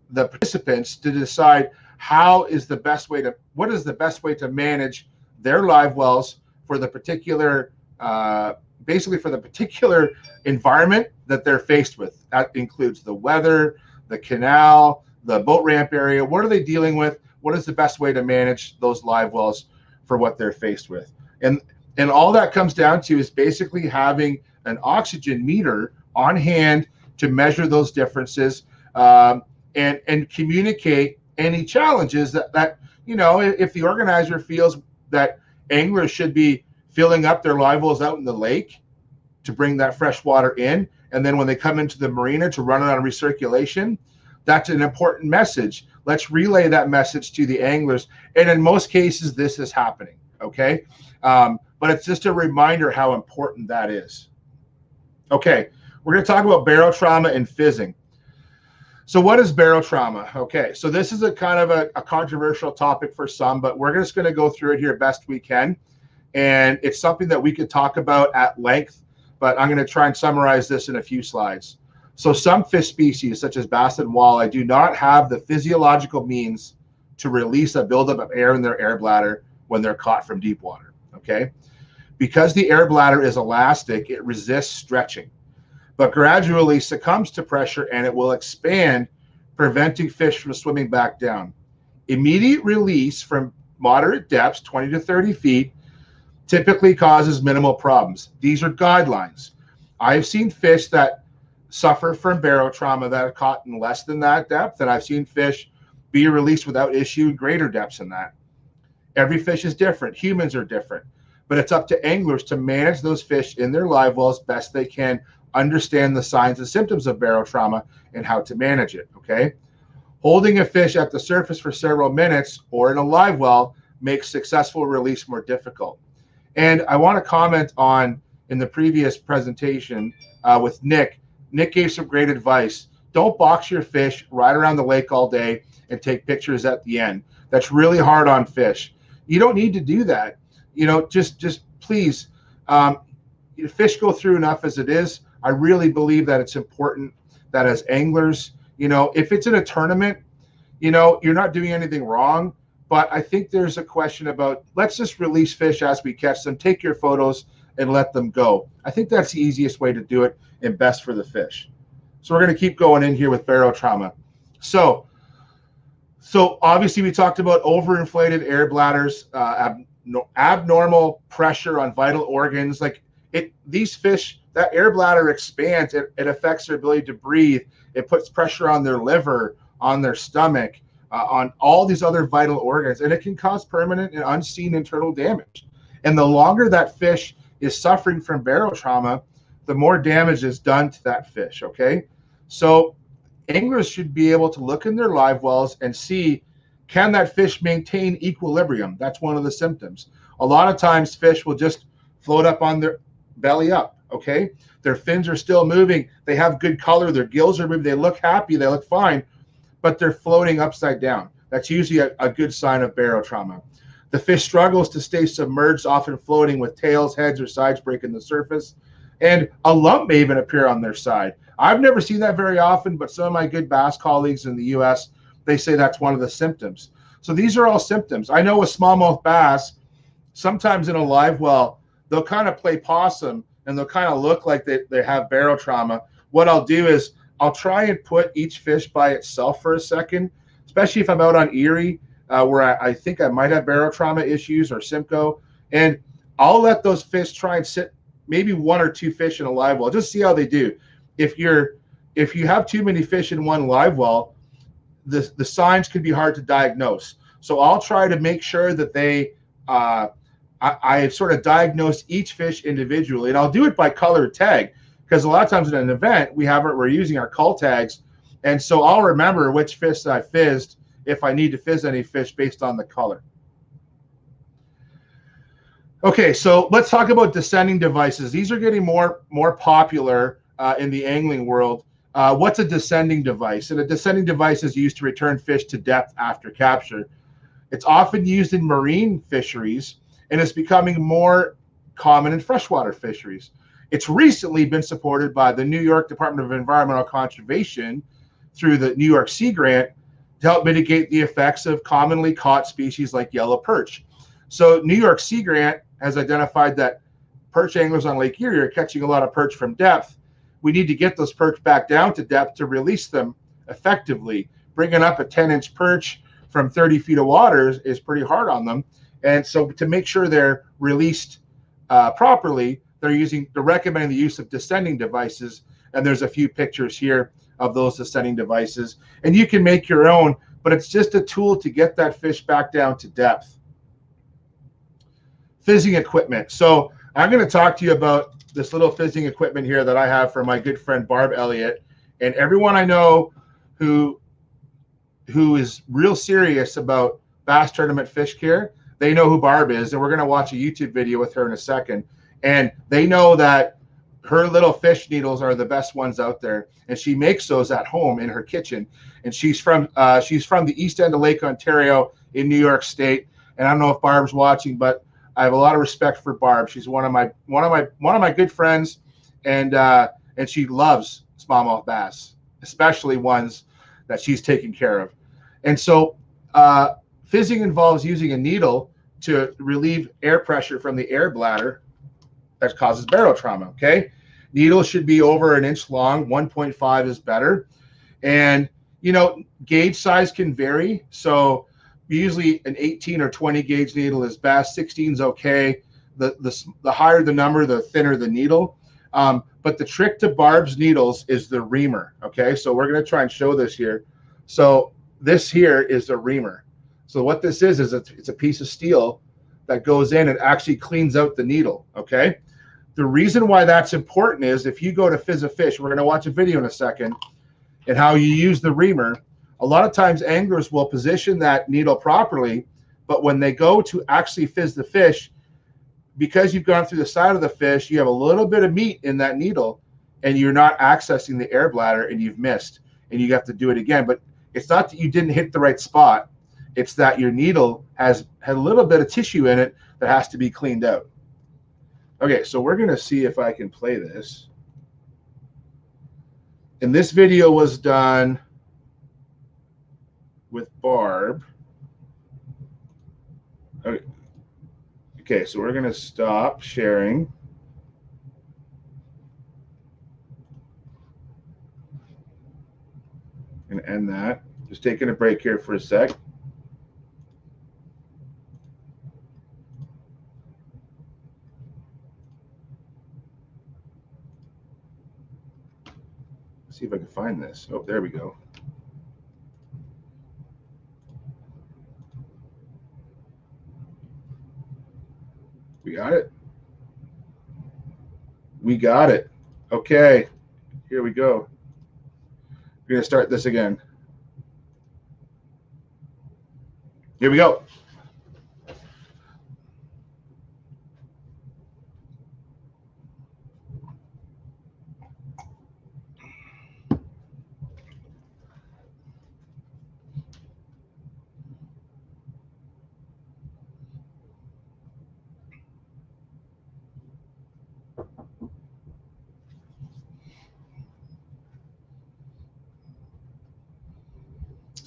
the participants to decide what is the best way to manage their live wells for the particular, basically for the particular environment that they're faced with. That includes the weather, the canal, the boat ramp area. What are they dealing with? What is the best way to manage those live wells for what they're faced with? And And all that comes down to is basically having an oxygen meter on hand to measure those differences, and communicate any challenges that if the organizer feels that anglers should be filling up their live wells out in the lake to bring that fresh water in, and then when they come into the marina to run it on recirculation, that's an important message. Let's relay that message to the anglers. And in most cases, this is happening, okay? But it's just a reminder how important that is. Okay, we're going to talk about barotrauma and fizzing. So what is barotrauma? Okay, so this is a kind of a controversial topic for some, but we're just going to go through it here best we can. And it's something that we could talk about at length, but I'm going to try and summarize this in a few slides. So some fish species, such as bass and walleye, do not have the physiological means to release a buildup of air in their air bladder when they're caught from deep water, okay? Because the air bladder is elastic, it resists stretching, but gradually succumbs to pressure and it will expand, preventing fish from swimming back down. Immediate release from moderate depths, 20 to 30 feet, typically causes minimal problems. These are guidelines. I've seen fish that suffer from barotrauma that are caught in less than that depth, and I've seen fish be released without issue in greater depths than that. Every fish is different. Humans are different. But it's up to anglers to manage those fish in their live wells best they can, understand the signs and symptoms of barotrauma and how to manage it, okay? Holding a fish at the surface for several minutes or in a live well makes successful release more difficult. And I want to comment on, in the previous presentation with Nick gave some great advice. Don't box your fish, ride around the lake all day, and take pictures at the end. That's really hard on fish. You don't need to do that. Just please, fish go through enough as it is. I really believe that it's important that as anglers, if it's in a tournament, you're not doing anything wrong. But I think there's a question about, let's just release fish as we catch them, take your photos, and let them go. I think that's the easiest way to do it and best for the fish. So we're going to keep going in here with barotrauma. So obviously we talked about overinflated air bladders, abnormal pressure on vital organs. These fish, that air bladder expands, it affects their ability to breathe. It puts pressure on their liver, on their stomach, on all these other vital organs, and it can cause permanent and unseen internal damage. And the longer that fish is suffering from barotrauma, the more damage is done to that fish, okay? So anglers should be able to look in their live wells and see, can that fish maintain equilibrium? That's one of the symptoms. A lot of times fish will just float up on their belly up, okay? Their fins are still moving. They have good color. Their gills are moving. They look happy. They look fine, but they're floating upside down. That's usually a good sign of barotrauma. The fish struggles to stay submerged, often floating with tails, heads, or sides breaking the surface. And a lump may even appear on their side. I've never seen that very often, but some of my good bass colleagues in the U.S., they say that's one of the symptoms. So these are all symptoms. I know with smallmouth bass, sometimes in a live well, they'll kind of play possum and they'll kind of look like they have barotrauma. What I'll do is I'll try and put each fish by itself for a second, especially if I'm out on Erie, where I think I might have barotrauma issues or Simcoe, and I'll let those fish try and sit, maybe one or two fish in a live well, just see how they do. If you have too many fish in one live well, the signs can be hard to diagnose. So I'll try to make sure that I sort of diagnose each fish individually, and I'll do it by color tag, because a lot of times in an event we're using our cull tags, and so I'll remember which fish I fizzed if I need to fizz any fish based on the color. Okay, so let's talk about descending devices. These are getting more popular in the angling world. What's a descending device? And a descending device is used to return fish to depth after capture. It's often used in marine fisheries, and it's becoming more common in freshwater fisheries. It's recently been supported by the New York Department of Environmental Conservation through the New York Sea Grant to help mitigate the effects of commonly caught species like yellow perch. So New York Sea Grant has identified that perch anglers on Lake Erie are catching a lot of perch from depth. We need to get those perch back down to depth to release them effectively. Bringing up a 10-inch perch from 30 feet of water is pretty hard on them. And so to make sure they're released properly, they're recommending the use of descending devices. And there's a few pictures here of those descending devices. And you can make your own, but it's just a tool to get that fish back down to depth. Fizzing equipment. So I'm going to talk to you about this little fizzing equipment here that I have for my good friend Barb Elliott. And everyone I know who is real serious about bass tournament fish care, they know who Barb is. And we're going to watch a YouTube video with her in a second. And they know that her little fish needles are the best ones out there. And she makes those at home in her kitchen. And she's from the east end of Lake Ontario in New York State. And I don't know if Barb's watching, but I have a lot of respect for Barb. She's one of my good friends, and she loves smallmouth bass, especially ones that she's taking care of. And so fizzing involves using a needle to relieve air pressure from the air bladder that causes barotrauma. Okay, needles should be over an inch long. 1.5 is better, and gauge size can vary. So usually an 18 or 20 gauge needle is best. 16 is okay. The higher the number, the thinner the needle. But the trick to Barb's needles is the Reamer. Okay, so we're going to try and show this here. So this here is the Reamer. So what this is it's a piece of steel that goes in and actually cleans out the needle. Okay, the reason why that's important is if you go to fizz a fish, we're going to watch a video in a second, and how you use the Reamer. A lot of times anglers will position that needle properly, but when they go to actually fizz the fish, because you've gone through the side of the fish, you have a little bit of meat in that needle, and you're not accessing the air bladder, and you've missed, and you have to do it again. But it's not that you didn't hit the right spot. It's that your needle had a little bit of tissue in it that has to be cleaned out. Okay, so we're going to see if I can play this. And this video was done with Barb. Okay, so we're going to stop sharing. And end that. Just taking a break here for a sec. See if I can find this. Oh, there we go. We got it. We got it. Okay, here we go. We're going to start this again. Here we go.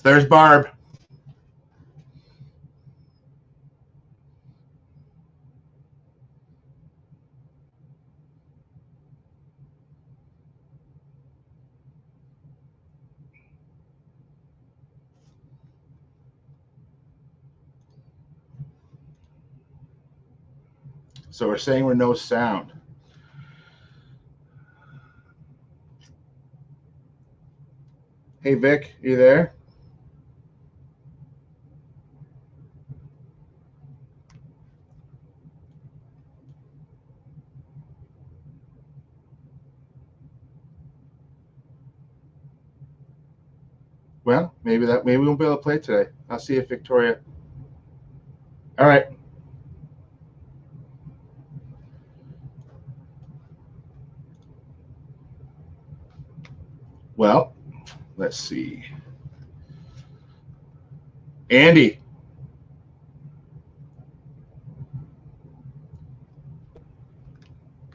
There's Barb. So we're saying we're no sound. Hey, Vic, you there? Well, maybe we won't be able to play today. I'll see if Victoria. All right. Well, let's see. Andy.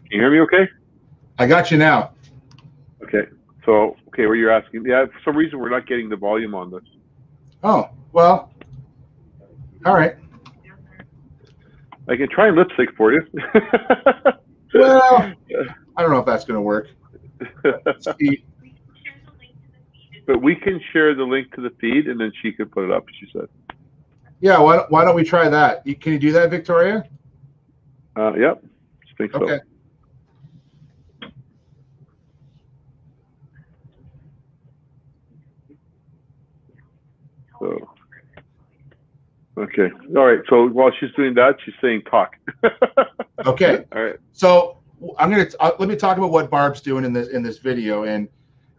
Can you hear me okay? I got you now. Okay. So, okay, what you're asking. Yeah, for some reason we're not getting the volume on this. Oh, well. All right. I can try and lip sync for you. Well, I don't know if that's going to work. But we can share the link to the feed, and then she could put it up, she said. Yeah, why don't we try that? Can you do that, Victoria? Yep. think so. Okay. So, okay. All right. So while she's doing that, she's saying talk. Okay. All right. So I'm gonna let me talk about what Barb's doing in this video, and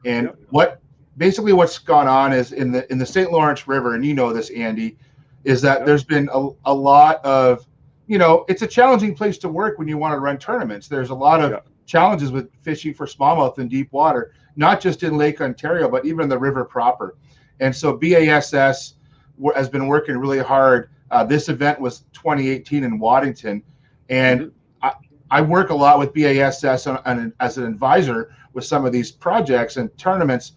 Yep. what's gone on is in the St. Lawrence River, and you know this, Andy, is that Yep. there's been a lot of, it's a challenging place to work when you want to run tournaments. There's a lot of Yep. challenges with fishing for smallmouth in deep water, not just in Lake Ontario, but even the river proper. And so BASS has been working really hard. This event was 2018 in Waddington, and I work a lot with BASS as an advisor with some of these projects and tournaments.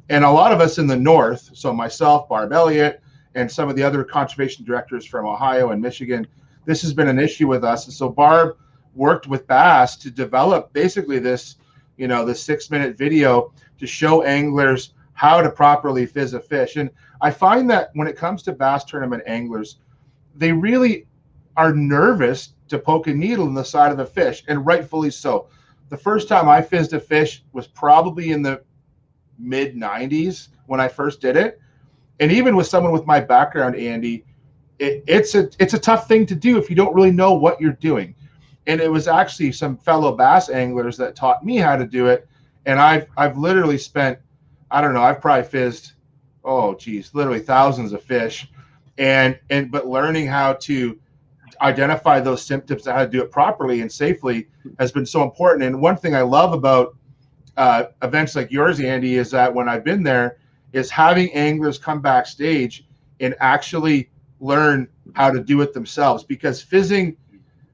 And a lot of us in the north, so myself, Barb Elliott, and some of the other conservation directors from Ohio and Michigan, this has been an issue with us. And so Barb worked with Bass to develop basically this, this 6-minute video to show anglers how to properly fizz a fish. And I find that when it comes to bass tournament anglers, they really are nervous to poke a needle in the side of a fish, and rightfully so. The first time I fizzed a fish was probably in the mid 90s when I first did it. And even with someone with my background, Andy, it's a tough thing to do if you don't really know what you're doing. And it was actually some fellow bass anglers that taught me how to do it. And I've literally spent, I don't know, I've probably fizzed, literally thousands of fish. But learning how to identify those symptoms and how to do it properly and safely has been so important. And one thing I love about events like yours, Andy, is that when I've been there, is having anglers come backstage and actually learn how to do it themselves, because fizzing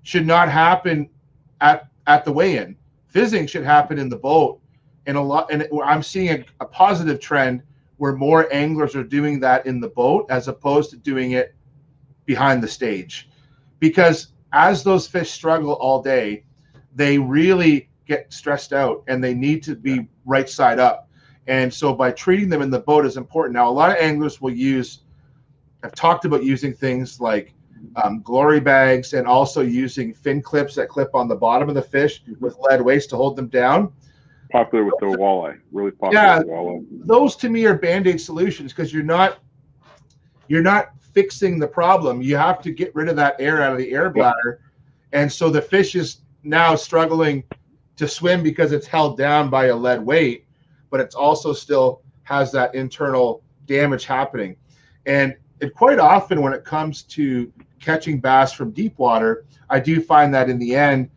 should not happen at the weigh-in. Fizzing should happen in the boat. And I'm seeing a positive trend where more anglers are doing that in the boat as opposed to doing it behind the stage. Because as those fish struggle all day, they really get stressed out and they need to be right side up. And so by treating them in the boat is important. Now, a lot of anglers will I've talked about using things like glory bags, and also using fin clips that clip on the bottom of the fish with lead weights to hold them down. Popular with the walleye, really popular with walleye. Those to me are Band-Aid solutions, because you're not fixing the problem. You have to get rid of that air out of the air bladder. And so the fish is now struggling to swim because it's held down by a lead weight, but it's also still has that internal damage happening. And quite often when it comes to catching bass from deep water, I do find that in the end,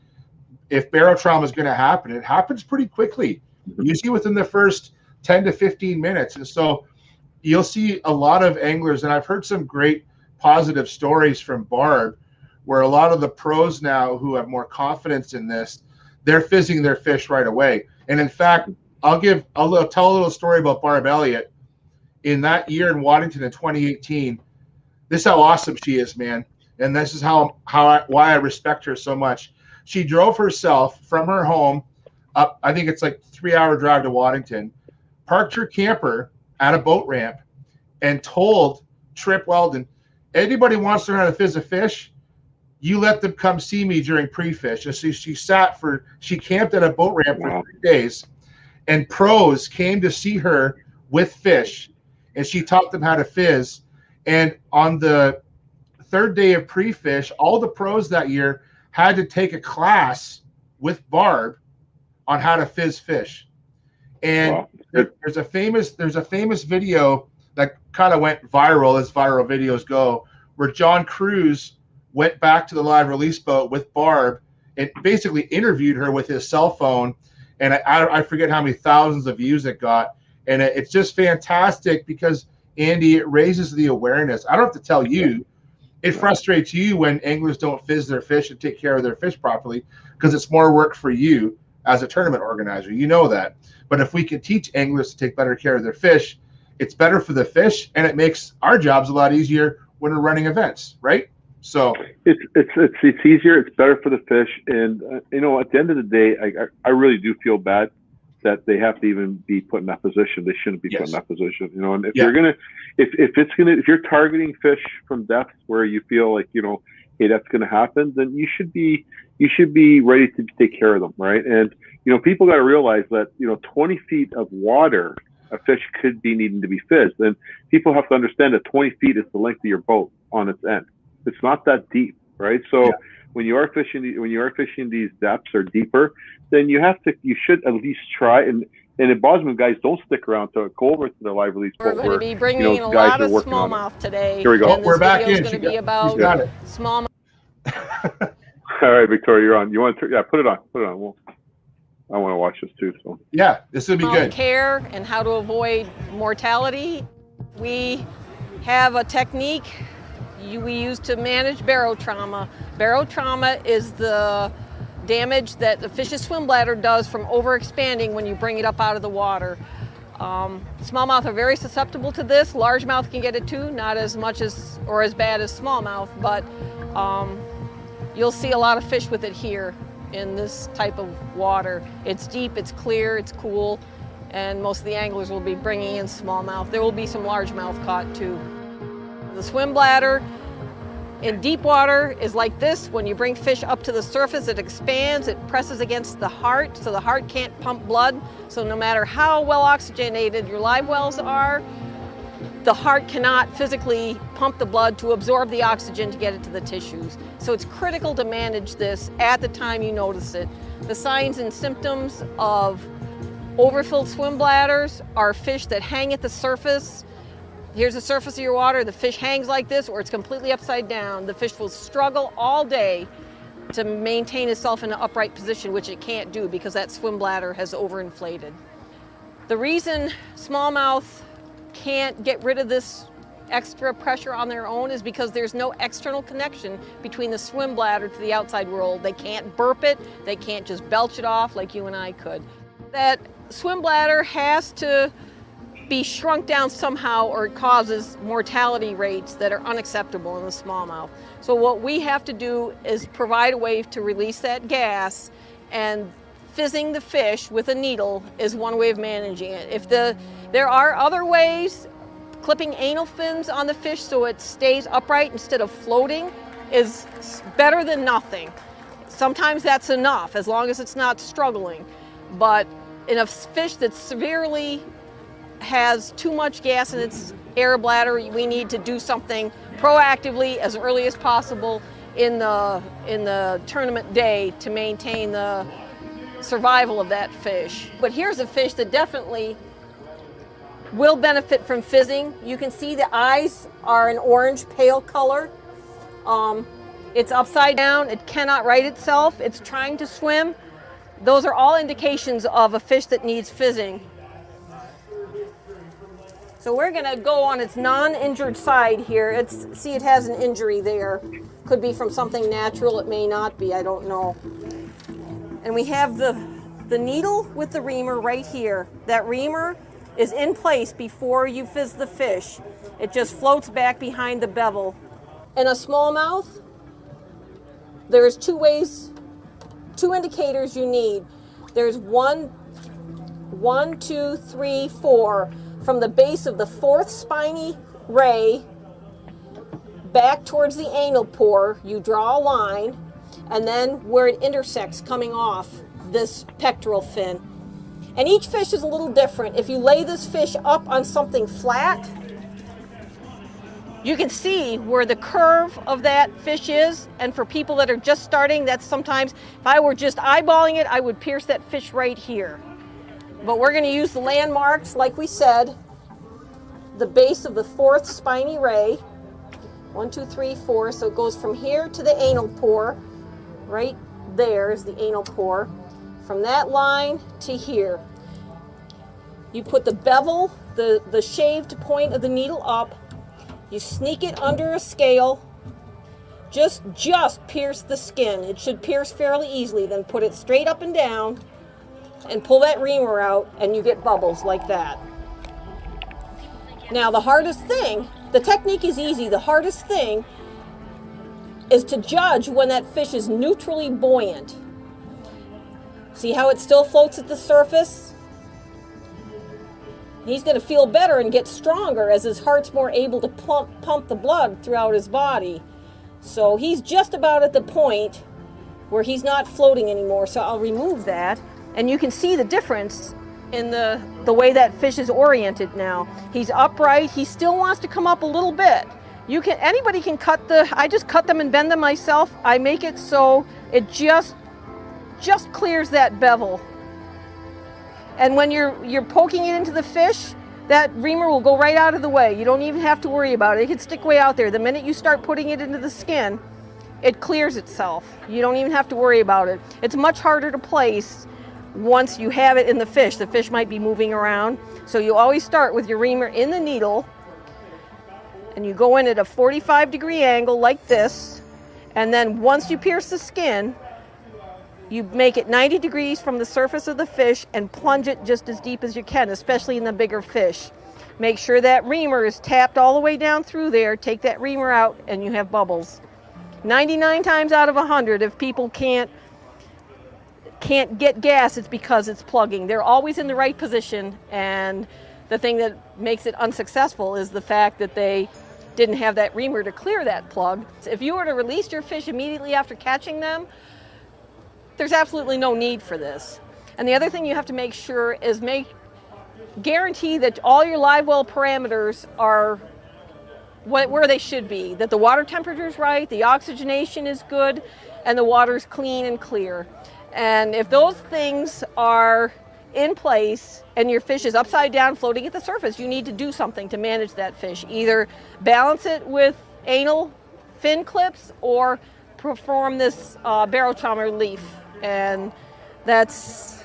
if barotrauma is going to happen, it happens pretty quickly, usually within the first 10 to 15 minutes. And so you'll see a lot of anglers, and I've heard some great positive stories from Barb, where a lot of the pros now who have more confidence in this, they're fizzing their fish right away. And in fact, I'll tell a little story about Barb Elliott. In that year in Waddington in 2018, this is how awesome she is, man. And this is why I respect her so much. She drove herself from her home up, I think it's like 3-hour drive to Waddington, parked her camper at a boat ramp, and told Trip Weldon, anybody wants to learn how to fizz a fish, you let them come see me during pre-fish. And so she camped at a boat ramp for 3 days, and pros came to see her with fish, and she taught them how to fizz. And on the 3rd day of pre-fish, all the pros that year had to take a class with Barb on how to fizz fish. And there's a famous video that kind of went viral, as viral videos go, where John Cruz went back to the live release boat with Barb and basically interviewed her with his cell phone. And I forget how many thousands of views it got. And it's just fantastic because, Andy, it raises the awareness. I don't have to tell you. It frustrates you when anglers don't fizz their fish and take care of their fish properly, because it's more work for you as a tournament organizer. You know that. But if we can teach anglers to take better care of their fish, it's better for the fish, and it makes our jobs a lot easier when we're running events, right? So it's easier. It's better for the fish, and at the end of the day, I really do feel bad that they have to even be put in that position. They shouldn't be put in that position, And if if you're targeting fish from depths where you feel like hey, that's gonna happen, then you should be you should be ready to take care of them, right? And, people got to realize that, 20 feet of water, a fish could be needing to be fizzed. And people have to understand that 20 feet is the length of your boat on its end. It's not that deep, right? So when you are fishing these depths or deeper, then you should at least try. And in Bosman, guys, don't stick around to go over to the live release boat. We're going to be bringing in a lot of smallmouth today. Here we go. And this We're back video in. is going to be about smallmouth. All right, Victoria, you're on. You want to? Yeah, put it on. Put it on. Well, I want to watch this too. So yeah, this will be good. Care and how to avoid mortality. We have a technique we use to manage barotrauma. Barotrauma is the damage that the fish's swim bladder does from overexpanding when you bring it up out of the water. Smallmouth are very susceptible to this. Largemouth can get it too, not as much as or as bad as smallmouth, but you'll see a lot of fish with it here in this type of water. It's deep, it's clear, it's cool, and most of the anglers will be bringing in smallmouth. There will be some largemouth caught too. The swim bladder in deep water is like this. When you bring fish up to the surface, it expands, it presses against the heart, so the heart can't pump blood. So no matter how well oxygenated your live wells are, the heart cannot physically pump the blood to absorb the oxygen to get it to the tissues. So it's critical to manage this at the time you notice it. The signs and symptoms of overfilled swim bladders are fish that hang at the surface. Here's the surface of your water, the fish hangs like this or it's completely upside down. The fish will struggle all day to maintain itself in an upright position, which it can't do because that swim bladder has overinflated. The reason smallmouth can't get rid of this extra pressure on their own is because there's no external connection between the swim bladder to the outside world. They can't burp it, they can't just belch it off like you and I could. That swim bladder has to be shrunk down somehow or it causes mortality rates that are unacceptable in the smallmouth. So what we have to do is provide a way to release that gas, and fizzing the fish with a needle is one way of managing it. There are other ways. Clipping anal fins on the fish so it stays upright instead of floating is better than nothing. Sometimes that's enough as long as it's not struggling. But in a fish that severely has too much gas in its air bladder, we need to do something proactively as early as possible in the tournament day to maintain the survival of that fish. But here's a fish that definitely will benefit from fizzing. You can see the eyes are an orange pale color. It's upside down, it cannot right itself, it's trying to swim. Those are all indications of a fish that needs fizzing. So we're gonna go on its non-injured side here. See, it has an injury there. Could be from something natural, it may not be, I don't know. And we have the needle with the reamer right here. That reamer is in place before you fizz the fish. It just floats back behind the bevel. In a smallmouth, there's two indicators you need. There's one, two, three, four. From the base of the fourth spiny ray back towards the anal pore, you draw a line, and then where it intersects coming off this pectoral fin. And each fish is a little different. If you lay this fish up on something flat, you can see where the curve of that fish is. And for people that are just starting, that's sometimes, if I were just eyeballing it, I would pierce that fish right here. But we're going to use the landmarks, like we said, the base of the fourth spiny ray. 1, 2, 3, 4. So it goes from here to the anal pore. Right there is the anal pore. From that line to here. You put the bevel, the shaved point of the needle up. You sneak it under a scale. Just pierce the skin. It should pierce fairly easily. Then put it straight up and down and pull that reamer out, and you get bubbles like that. Now the hardest thing, the technique is easy. The hardest thing is to judge when that fish is neutrally buoyant. See how it still floats at the surface? He's going to feel better and get stronger as his heart's more able to pump the blood throughout his body. So he's just about at the point where he's not floating anymore. So I'll remove that, and you can see the difference in the way that fish is oriented now. He's upright. He still wants to come up a little bit. Anybody can cut I just cut them and bend them myself. I make it so it just clears that bevel. And when you're poking it into the fish, that reamer will go right out of the way. You don't even have to worry about it. It can stick way out there. The minute you start putting it into the skin, it clears itself. You don't even have to worry about it. It's much harder to place once you have it in the fish. The fish might be moving around. So you always start with your reamer in the needle, and you go in at a 45-degree angle like this, and then once you pierce the skin, you make it 90 degrees from the surface of the fish and plunge it just as deep as you can, especially in the bigger fish. Make sure that reamer is tapped all the way down through there. Take that reamer out and you have bubbles. 99 times out of 100, if people can't get gas, it's because it's plugging. They're always in the right position, and the thing that makes it unsuccessful is the fact that they didn't have that reamer to clear that plug. If you were to release your fish immediately after catching them, there's absolutely no need for this. And the other thing you have to make sure is guarantee that all your live well parameters are where they should be, that the water temperature is right, the oxygenation is good, and the water is clean and clear. And if those things are in place and your fish is upside down floating at the surface, you need to do something to manage that fish. Either balance it with anal fin clips or perform this Barotrauma relief. And that's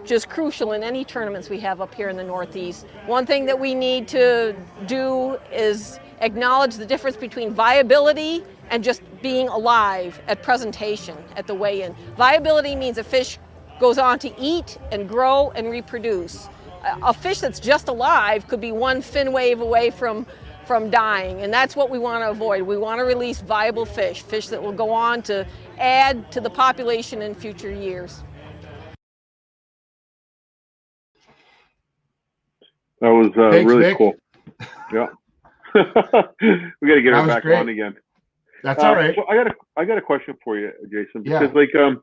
just crucial in any tournaments we have up here in the Northeast. One thing that we need to do is acknowledge the difference between viability and just being alive at presentation at the weigh-in. Viability means a fish goes on to eat and grow and reproduce. A fish that's just alive could be one fin wave away from dying, and that's what we want to avoid. We want to release viable fish that will go on to add to the population in future years. That was Thanks, really Vic. cool. Yeah. We got to get her back great. on again. That's all right. So I got a question for you, Jason, Yeah. because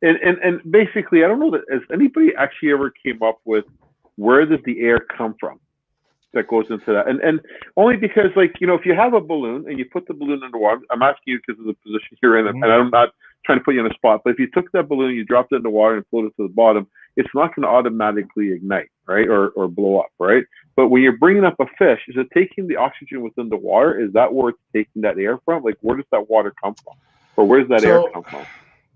and basically I don't know that has anybody actually ever came up with where does the air come from that goes into that, and only because, like, you know, if you have a balloon and you put the balloon underwater, I'm asking you because of the position you're in, and I'm not trying to put you on the spot, but if you took that balloon, you dropped it in the water and floated to the bottom, it's not going to automatically ignite, right, or blow up, right? But when you're bringing up a fish, is it taking the oxygen within the water? Is that where it's taking that air from? Like, where does that water come from, or where does that air come from?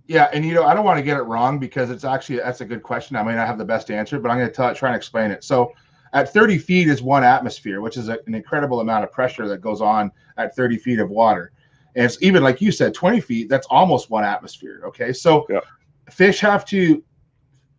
Yeah, and I don't want to get it wrong because that's a good question. I may not have the best answer, but I'm going to try and explain it. So at 30 feet is 1 atmosphere, which is an incredible amount of pressure that goes on at 30 feet of water. And it's even, like you said, 20 feet, that's almost 1 atmosphere, okay? So fish have to,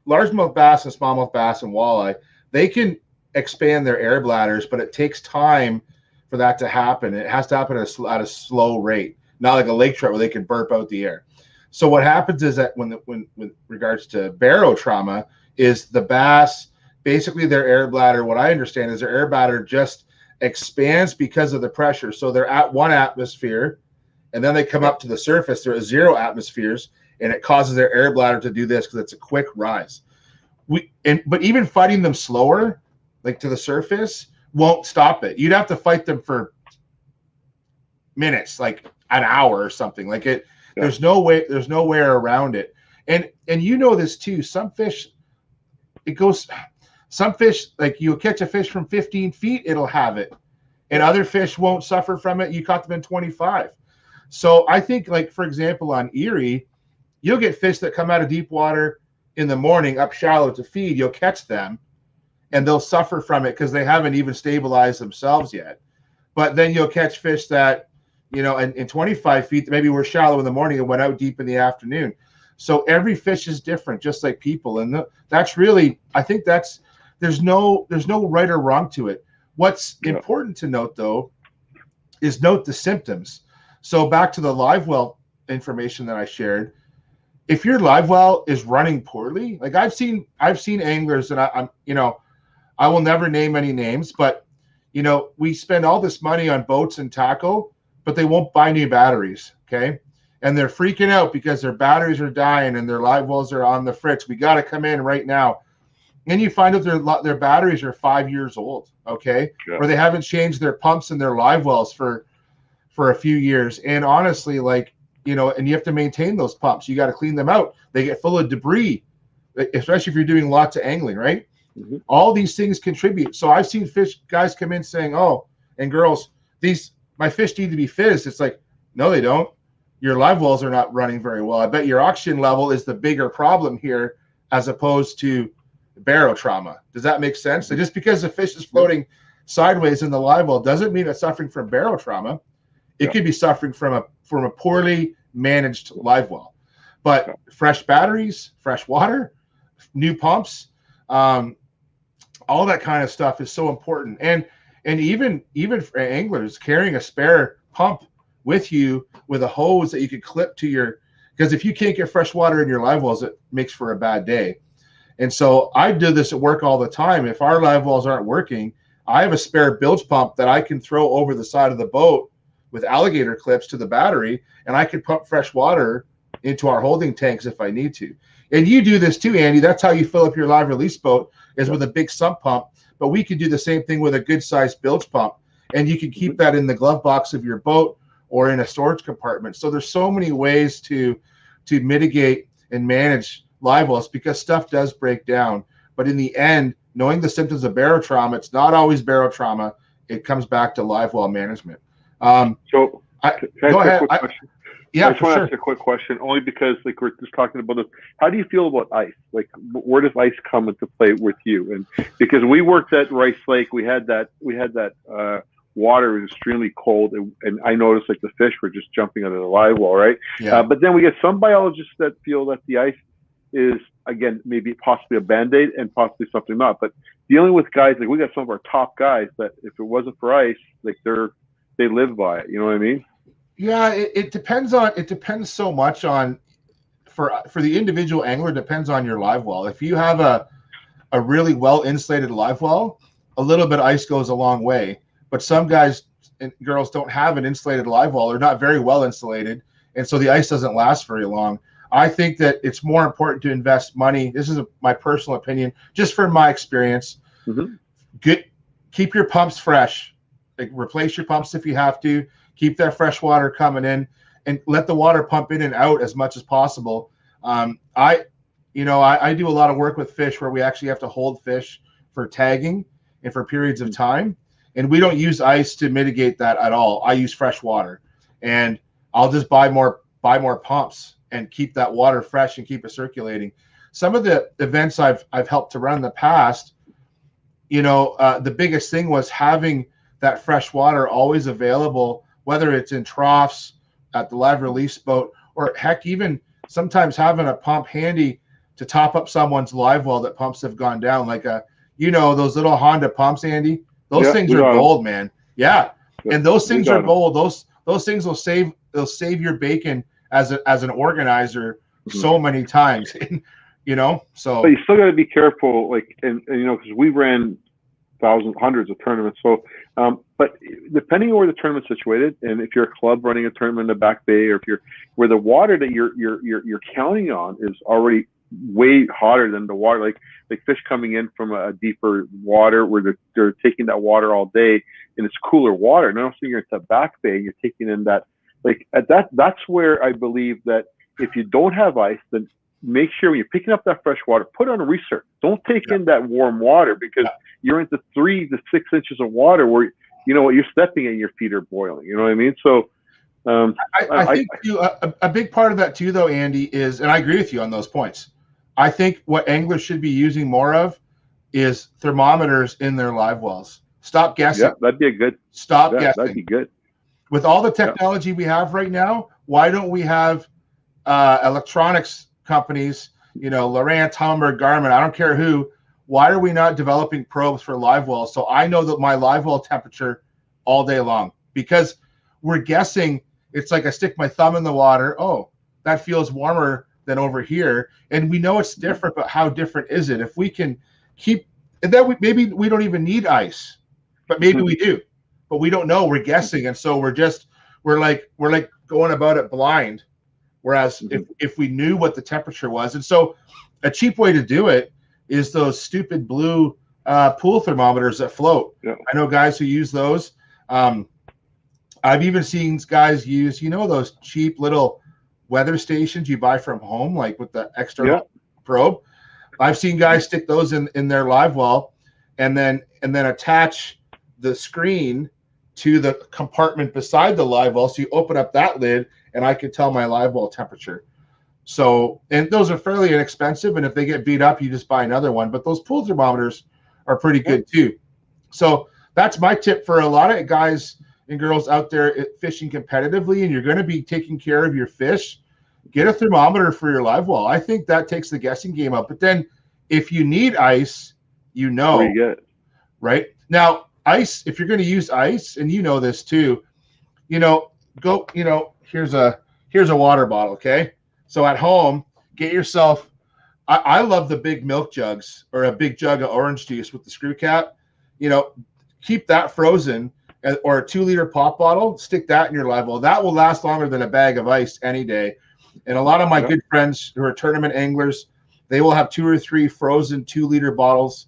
largemouth bass and smallmouth bass and walleye, they can expand their air bladders, but it takes time for that to happen. It has to happen at a slow rate, not like a lake trout where they can burp out the air. So what happens is that when with regards to barotrauma is the bass, basically their air bladder, what I understand is their air bladder just expands because of the pressure. So they're at 1 atmosphere and then they come up to the surface. They're at 0 atmospheres and it causes their air bladder to do this because it's a quick rise. But even fighting them slower, like to the surface, won't stop it. You'd have to fight them for minutes, like an hour or something. Like it. Yeah. There's no way around it. And you know this too. Some fish, like you catch a fish from 15 feet, it'll have it. And other fish won't suffer from it. You caught them in 25. So I think, like, for example, on Erie, you'll get fish that come out of deep water in the morning up shallow to feed. You'll catch them and they'll suffer from it because they haven't even stabilized themselves yet. But then you'll catch fish that, you know, in 25 feet, maybe we're shallow in the morning and went out deep in the afternoon. So every fish is different, just like people. And that's really, I think there's no right or wrong to it. What's important to note, though, is note the symptoms. So back to the live well information that I shared. If your live well is running poorly, like I've seen anglers that I'm, you know, I will never name any names, but, you know, we spend all this money on boats and tackle, but they won't buy new batteries, okay? and they're freaking out because their batteries are dying and their live wells are on the fritz. We got to come in right now. And you find out their batteries are 5 years old, okay? Yeah. Or they haven't changed their pumps and their live wells for a few years. And honestly, like, you know, and you have to maintain those pumps. You got to clean them out. They get full of debris, especially if you're doing lots of angling, right? Mm-hmm. All these things contribute. So I've seen guys come in saying, oh, and girls, my fish need to be fizzed. It's like, no, they don't. Your live wells are not running very well. I bet your oxygen level is the bigger problem here as opposed to barotrauma. Does that make sense? So just because the fish is floating sideways in the live well doesn't mean it's suffering from barotrauma. It could be suffering from a poorly managed live well. But fresh batteries, fresh water, new pumps, all that kind of stuff is so important. And even for anglers, carrying a spare pump with you with a hose that you could clip to your, because if you can't get fresh water in your live wells, it makes for a bad day. And so I do this at work all the time. If our live wells aren't working, I have a spare bilge pump that I can throw over the side of the boat with alligator clips to the battery, and I can pump fresh water into our holding tanks if I need to. And you do this too, Andy. That's how you fill up your live release boat, is with a big sump pump. But we could do the same thing with a good sized bilge pump, and you can keep that in the glove box of your boat or in a storage compartment. So there's so many ways to mitigate and manage live wells, because stuff does break down. But in the end, knowing the symptoms of barotrauma, it's not always barotrauma. It comes back to live well management. So go ahead. I just want to ask a quick question, only because like we're just talking about this. How do you feel about ice? Like, where does ice come into play with you? And because we worked at Rice Lake, we had that water was extremely cold, and I noticed like the fish were just jumping out of the live well, right? Yeah. But then we get some biologists that feel that the ice is, again, maybe possibly a band-aid and possibly something not. But dealing with guys, like we got some of our top guys that if it wasn't for ice, like they live by it. You know what I mean? Yeah, it depends so much on, for the individual angler, it depends on your live well. If you have a really well insulated live well, a little bit of ice goes a long way. But some guys and girls don't have an insulated live well, or not very well insulated, and so the ice doesn't last very long. I think that it's more important to invest money. This is my personal opinion, just from my experience. Mm-hmm. Keep your pumps fresh. Like, replace your pumps if you have to. Keep that fresh water coming in, and let the water pump in and out as much as possible. I do a lot of work with fish where we actually have to hold fish for tagging and for periods of time, and we don't use ice to mitigate that at all. I use fresh water, and I'll just buy more pumps and keep that water fresh and keep it circulating. Some of the events I've helped to run in the past, the biggest thing was having that fresh water always available, whether it's in troughs, at the live release boat, or heck, even sometimes having a pump handy to top up someone's live well that pumps have gone down, like those little Honda pumps, Andy. Those things are gold, man. Yeah. And those things are gold. Those things will save your bacon as an organizer so many times. So but you still got to be careful, like, and because we ran hundreds of tournaments. So, but depending on where the tournament's situated, and if you're a club running a tournament in the back bay, or if you're where the water that you're counting on is already way hotter than the water, like fish coming in from a deeper water where they're taking that water all day, and it's cooler water. Now, so you're at the back bay, and you're taking in that, like at that's where I believe that if you don't have ice, then make sure when you're picking up that fresh water, put on a recirc. Don't take in that warm water, because you're into 3 to 6 inches of water where what you're stepping in, your feet are boiling. You know what I mean? So I think a big part of that too, though, Andy, is, and I agree with you on those points, I think what anglers should be using more of is thermometers in their live wells. Stop guessing. Yeah, that'd be a good. Stop guessing. That'd be good. With all the technology we have right now, why don't we have electronics companies, Lowrance, Humber, Garmin, I don't care who, why are we not developing probes for live wells? So I know that my live well temperature all day long, because we're guessing. It's like I stick my thumb in the water. Oh, that feels warmer than over here. And we know it's different, but how different is it? If we can keep, and then maybe we don't even need ice, but maybe we do, but we don't know. We're guessing. And so we're like going about it blind. Whereas if we knew what the temperature was, and so a cheap way to do it is those stupid blue pool thermometers that float. Yeah. I know guys who use those. I've even seen guys use, those cheap little weather stations you buy from home, like with the external probe. I've seen guys stick those in their live well and then attach the screen to the compartment beside the live well. So you open up that lid and I can tell my live well temperature. So, and those are fairly inexpensive. And if they get beat up, you just buy another one. But those pool thermometers are pretty good too. So that's my tip for a lot of guys and girls out there fishing competitively, and you're going to be taking care of your fish. Get a thermometer for your live well. I think that takes the guessing game up. But then if you need ice, right? Now, ice, if you're going to use ice, and this too, here's a water bottle, okay? So at home, get yourself, I love the big milk jugs or a big jug of orange juice with the screw cap. Keep that frozen, or a 2-liter pop bottle, stick that in your live well. That will last longer than a bag of ice any day. And a lot of my good friends who are tournament anglers, they will have 2 or 3 frozen 2-liter bottles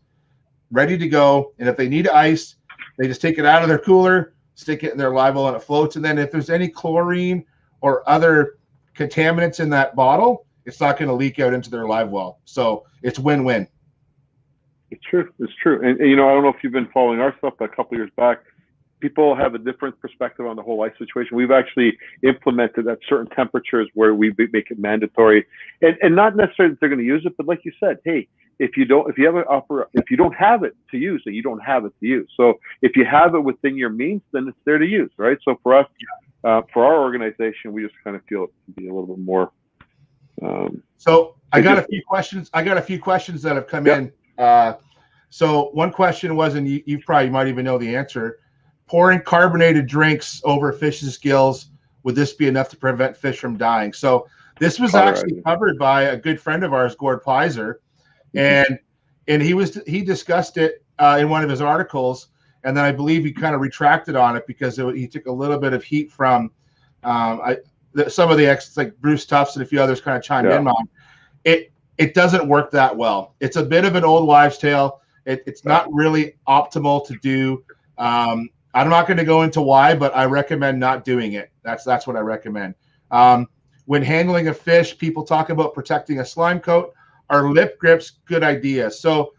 ready to go. And if they need ice, they just take it out of their cooler, stick it in their live well, and it floats. And then if there's any chlorine or other contaminants in that bottle, it's not going to leak out into their live well. So it's win-win. It's true. It's true. And I don't know if you've been following our stuff, but a couple of years back, people have a different perspective on the whole ice situation. We've actually implemented at certain temperatures where we make it mandatory, and not necessarily that they're going to use it, but like you said, hey, if you don't have it to use, then you don't have it to use. So if you have it within your means, then it's there to use, right? So for us, for our organization, we just kind of feel it to be a little bit more. So I got a few questions. That have come in. So one question was, and you probably might even know the answer: pouring carbonated drinks over fish's gills, would this be enough to prevent fish from dying? So this was actually covered by a good friend of ours, Gord Pliers, and he discussed it in one of his articles, and then I believe he kind of retracted on it because he took a little bit of heat from some of the experts, like Bruce Tufts and a few others, kind of chimed in on it. It doesn't work that well. It's a bit of an old wives' tale. It's not really optimal to do. I'm not going to go into why, but I recommend not doing it. That's what I recommend. When handling a fish, people talk about protecting a slime coat. Are lip grips good idea? So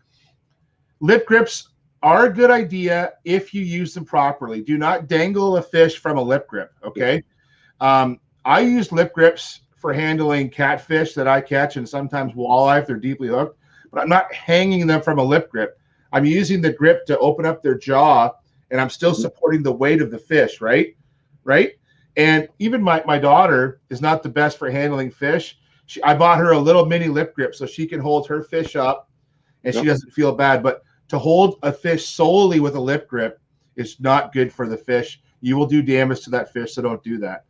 lip grips are a good idea if you use them properly. Do not dangle a fish from a lip grip, okay? I use lip grips for handling catfish that I catch, and sometimes walleye if they're deeply hooked, but I'm not hanging them from a lip grip. I'm using the grip to open up their jaw, and I'm still supporting the weight of the fish, right? And even my daughter is not the best for handling fish. I bought her a little mini lip grip so she can hold her fish up, and she doesn't feel bad. But to hold a fish solely with a lip grip is not good for the fish. You will do damage to that fish, so don't do that.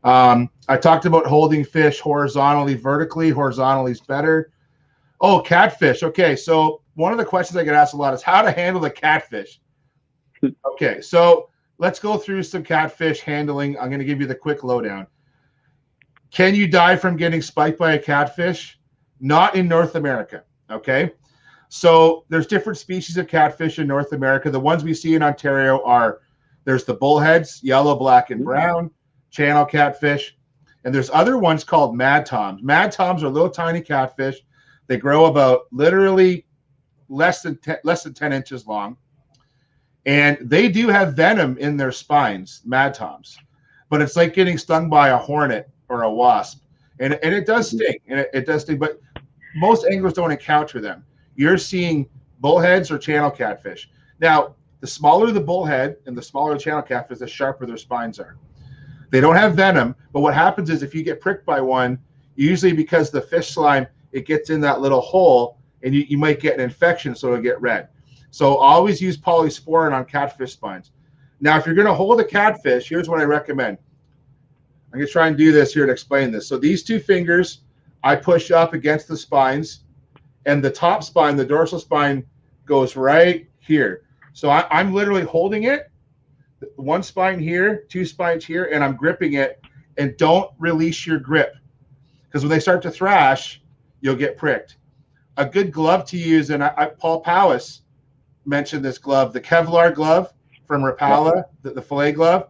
I talked about holding fish horizontally, vertically. Horizontally is better. Oh, catfish. Okay, so one of the questions I get asked a lot is how to handle the catfish. Okay, so let's go through some catfish handling. I'm going to give you the quick lowdown. Can you die from getting spiked by a catfish? Not in North America, okay? So there's different species of catfish in North America. The ones we see in Ontario there's the bullheads, yellow, black, and brown, channel catfish, and there's other ones called mad toms. Mad toms are little tiny catfish. They grow about literally less than 10 inches long, and they do have venom in their spines, mad toms, but it's like getting stung by a hornet or a wasp, and it does sting, and it does sting, but most anglers don't encounter them. You're seeing bullheads or channel catfish. Now, the smaller the bullhead and the smaller the channel catfish, the sharper their spines are. They don't have venom, but what happens is if you get pricked by one, usually because the fish slime, it gets in that little hole, and you might get an infection, so it'll get red. So always use polysporin on catfish spines. Now, if you're going to hold a catfish, here's what I recommend. I'm going to try and do this here to explain this. So these 2 fingers, I push up against the spines, and the top spine, the dorsal spine, goes right here. So I'm literally holding it, 1 spine here, 2 spines here, and I'm gripping it, and don't release your grip. because when they start to thrash, you'll get pricked. A good glove to use, and Paul Powis mentioned this glove, the Kevlar glove from Rapala, the fillet glove.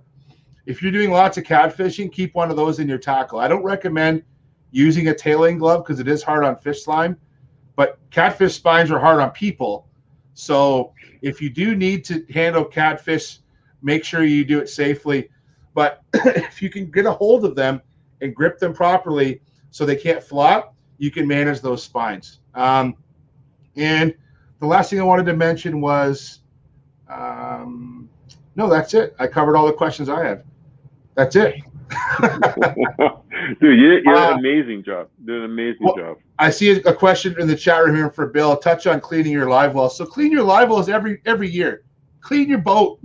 If you're doing lots of catfishing, keep one of those in your tackle. I don't recommend using a tailing glove because it is hard on fish slime, but catfish spines are hard on people. So if you do need to handle catfish, make sure you do it safely. But if you can get a hold of them and grip them properly so they can't flop, you can manage those spines. And the last thing I wanted to mention was, no, that's it. I covered all the questions I have. That's it. Dude, you're an amazing job. Doing an amazing job. I see a question in the chat room here for Bill. Touch on cleaning your live wells. So clean your live wells every year. Clean your boat.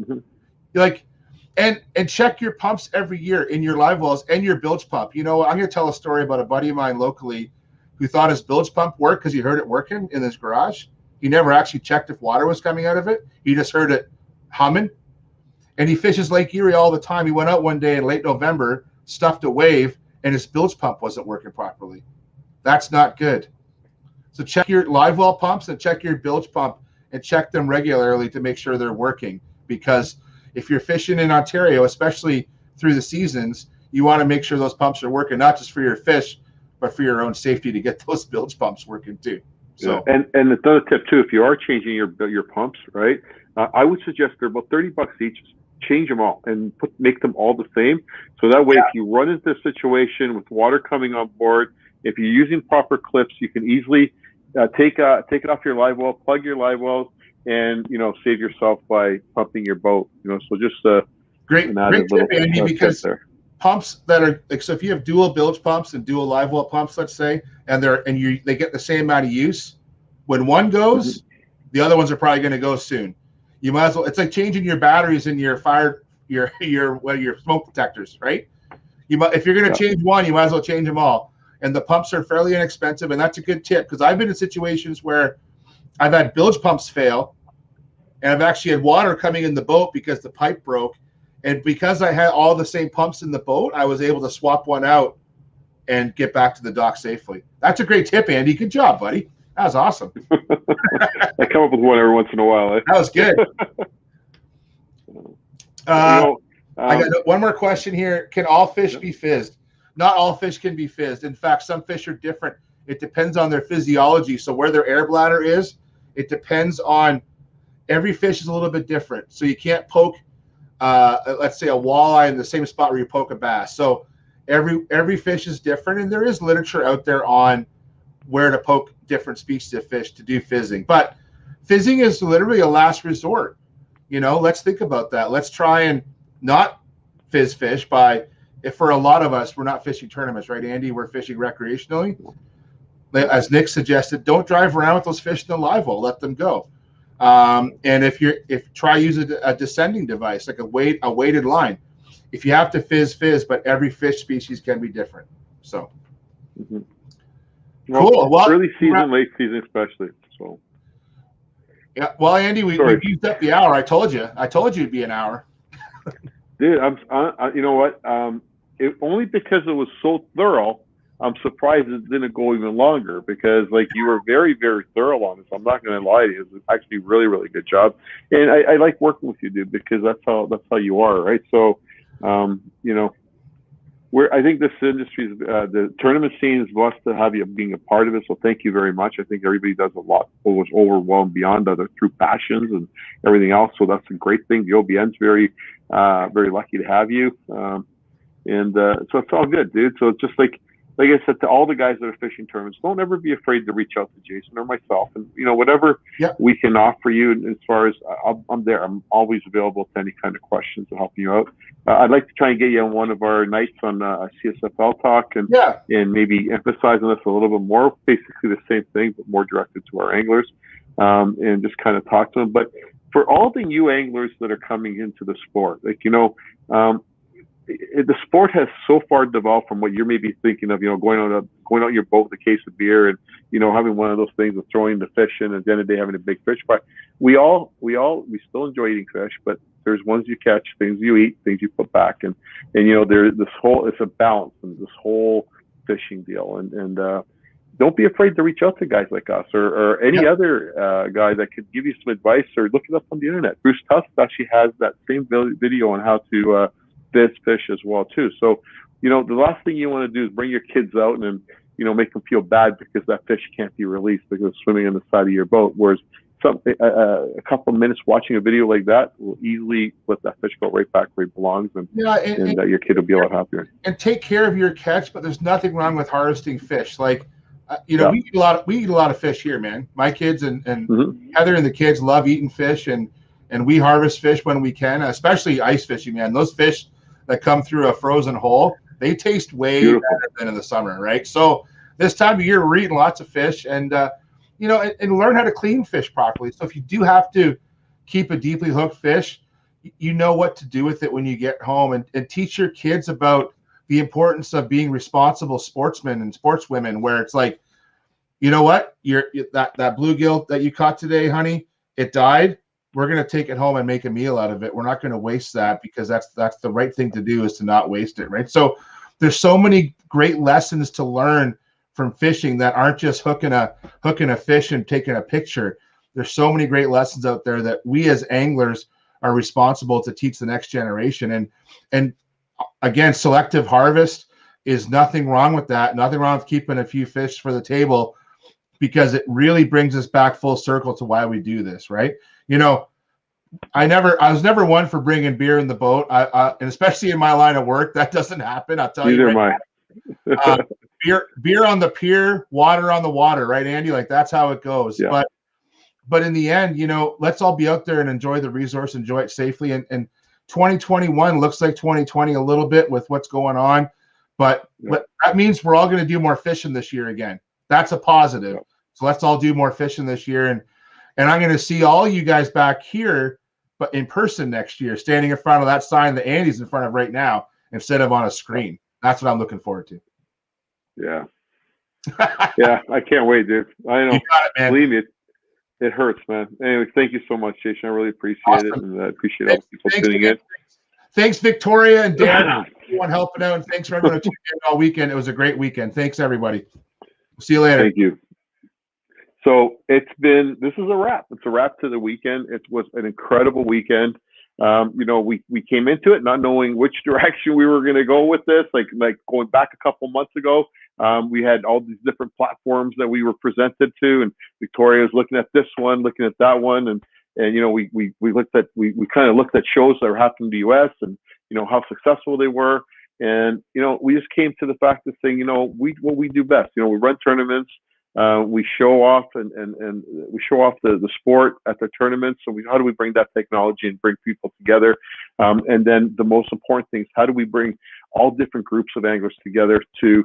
And check your pumps every year in your live wells and your bilge pump. You know, I'm going to tell a story about a buddy of mine locally who thought his bilge pump worked because he heard it working in his garage. He never actually checked if water was coming out of it. He just heard it humming. And he fishes Lake Erie all the time. He went out one day in late November, stuffed a wave, and his bilge pump wasn't working properly. That's not good. So check your live well pumps and check your bilge pump and check them regularly to make sure they're working. Because if you're fishing in Ontario, especially through the seasons, you want to make sure those pumps are working, not just for your fish, but for your own safety to get those bilge pumps working too. So, and another tip too, if you are changing your pumps, right? I would suggest they're about $30 each. Change them all and make them all the same. So that way, if you run into a situation with water coming on board, if you're using proper clips, you can easily take it off your live well, plug your live wells, and save yourself by pumping your boat. So just great tip, Andy, because pumps that are like, so if you have dual bilge pumps and dual live well pumps, let's say, and they get the same amount of use, when one goes, the other ones are probably going to go soon. You might as well. It's like changing your batteries in your your smoke detectors, right? If you're going to change one, you might as well change them all. And the pumps are fairly inexpensive, and that's a good tip because I've been in situations where I've had bilge pumps fail, and I've actually had water coming in the boat because the pipe broke, and because I had all the same pumps in the boat, I was able to swap one out and get back to the dock safely. That's a great tip, Andy. Good job, buddy. That was awesome. I come up with one every once in a while. That was good. I got one more question here. Can all fish be fizzed? Not all fish can be fizzed. In fact, some fish are different. It depends on their physiology. So where their air bladder is, it depends on every fish is a little bit different. So you can't poke, let's say, a walleye in the same spot where you poke a bass. So every fish is different, and there is literature out there on where to poke different species of fish to do fizzing. But fizzing is literally a last resort. Let's think about that. Let's try and not fizz fish if for a lot of us, we're not fishing tournaments, right, Andy? We're fishing recreationally. As Nick suggested, don't drive around with those fish in the live well. Let them go. And try use a descending device, like a weighted line. If you have to fizz, but every fish species can be different. So. Cool. Well, early season, late season, especially. So. Yeah. Well, Andy, we've used up the hour. I told you it'd be an hour. Dude, you know what? Only because it was so thorough, I'm surprised it didn't go even longer. Because you were very, very thorough on this. I'm not going to lie to you. It was actually really, really good job. And I like working with you, dude, because that's how you are, right? So, I think this industry, the tournament scene is blessed to have you being a part of it. So thank you very much. I think everybody does a lot, was overwhelmed beyond other through passions and everything else. So that's a great thing. The OBN's very, very lucky to have you. So it's all good, dude. So it's just like I said to all the guys that are fishing tournaments, don't ever be afraid to reach out to Jason or myself, and whatever we can offer you. And as far as I'm there, I'm always available to any kind of questions to help you out. I'd like to try and get you on one of our nights on CSFL Talk and maybe emphasize on this a little bit more. Basically the same thing, but more directed to our anglers, and just kind of talk to them. But for all the new anglers that are coming into the sport, the sport has so far devolved from what you're maybe thinking of, going out your boat with a case of beer and, having one of those things of throwing the fish in and at the end of the day having a big fish fry. We still enjoy eating fish, but there's ones you catch, things you eat, things you put back. And there's it's a balance, and this whole fishing deal. And don't be afraid to reach out to guys like us or any other guy that could give you some advice, or look it up on the internet. Bruce Tusk actually has that same video on how to fish as well too. So, the last thing you want to do is bring your kids out and make them feel bad because that fish can't be released because it's swimming on the side of your boat. Whereas a couple of minutes watching a video like that will easily let that fish go right back where it belongs, and your kid will be a lot happier. And take care of your catch, but there's nothing wrong with harvesting fish. Like, we eat a lot of fish here, man. My kids and Heather and the kids love eating fish, and we harvest fish when we can, especially ice fishing, man. Those fish that come through a frozen hole, they taste way better than in the summer, right? So this time of year, we're eating lots of fish, and and learn how to clean fish properly. So if you do have to keep a deeply hooked fish, you know what to do with it when you get home, and teach your kids about the importance of being responsible sportsmen and sportswomen, where it's like, you know what, that bluegill that you caught today, honey, it died. We're going to take it home and make a meal out of it. We're not going to waste that, because that's the right thing to do, is to not waste it, right? So there's so many great lessons to learn from fishing that aren't just hooking a fish and taking a picture. There's so many great lessons out there that we as anglers are responsible to teach the next generation. And again, selective harvest is nothing wrong with that. Nothing wrong with keeping a few fish for the table, because it really brings us back full circle to why we do this, right? I was never one for bringing beer in the boat. And especially in my line of work, that doesn't happen. I'll tell you. Neither am I. Beer on the pier, water on the water, right, Andy? Like, that's how it goes. Yeah. But in the end, let's all be out there and enjoy the resource, enjoy it safely. And 2021 looks like 2020 a little bit with what's going on, but that means we're all going to do more fishing this year again. That's a positive. So let's all do more fishing this year. And I'm going to see all you guys back here, but in person next year, standing in front of that sign that Andy's in front of right now, instead of on a screen. That's what I'm looking forward to. Yeah. Yeah, I can't wait, dude. I know. You got it, man. Believe me, it hurts, man. Anyway, thank you so much, Jason. I really appreciate it, and I appreciate all the people tuning in. Thanks, Victoria and Dan, everyone helping out, and thanks for everyone who tuned in all weekend. It was a great weekend. Thanks, everybody. See you later. Thank you. So this is a wrap. It's a wrap to the weekend. It was an incredible weekend. We came into it not knowing which direction we were going to go with this. Like going back a couple months ago, we had all these different platforms that we were presented to, and Victoria was looking at this one, looking at that one, and we kind of looked at shows that were happening in the U.S. and how successful they were, and we just came to the fact of saying what we do best. We run tournaments. We show off and we show off the sport at the tournaments. So how do we bring that technology and bring people together? And then the most important thing is, how do we bring all different groups of anglers together to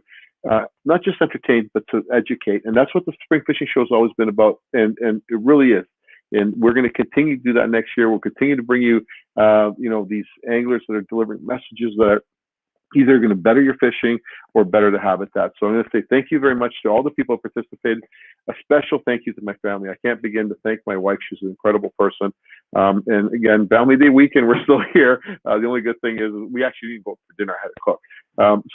not just entertain, but to educate? And that's what the Spring Fishing Show has always been about. And it really is. And we're going to continue to do that next year. We'll continue to bring you, these anglers that are delivering messages that are either going to better your fishing or better the habitat. So I'm going to say thank you very much to all the people who participated. A special thank you to my family. I can't begin to thank my wife. She's an incredible person. And again, Family Day weekend, we're still here. The only good thing is we actually didn't go for dinner. I had to cook.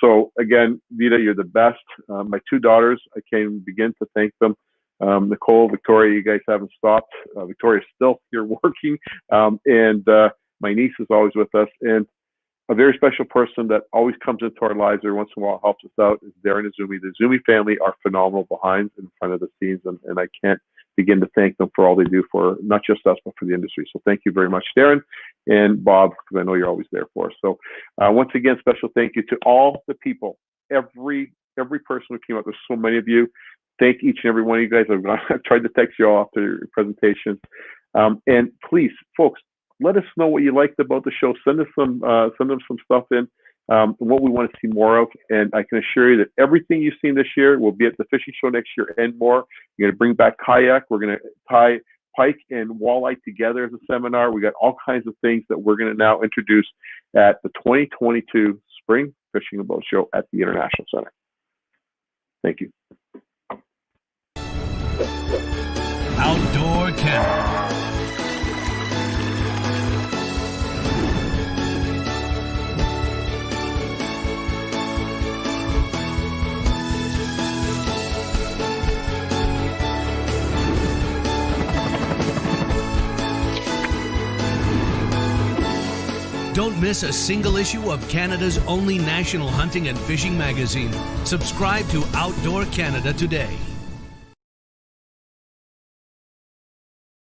So again, Vita, you're the best. My two daughters, I can't even begin to thank them. Nicole, Victoria, you guys haven't stopped. Victoria's still here working. And my niece is always with us. And a very special person that always comes into our lives every once in a while, helps us out, is Darren Izumi. The Izumi family are phenomenal behind in front of the scenes, and I can't begin to thank them for all they do for not just us, but for the industry. So thank you very much, Darren and Bob, because I know you're always there for us. So once again, special thank you to all the people, every person who came out. There's so many of you. Thank each and every one of you guys. I've tried to text you all after your presentations. And please, folks, let us know what you liked about the show. Send them some stuff in, what we want to see more of. And I can assure you that everything you've seen this year will be at the fishing show next year and more. We're going to bring back kayak. We're going to tie pike and walleye together as a seminar. We got all kinds of things that we're going to now introduce at the 2022 Spring Fishing and Boat Show at the International Center. Thank you. Outdoor Canada. miss a single issue of Canada's only national hunting and fishing magazine. Subscribe to Outdoor Canada today.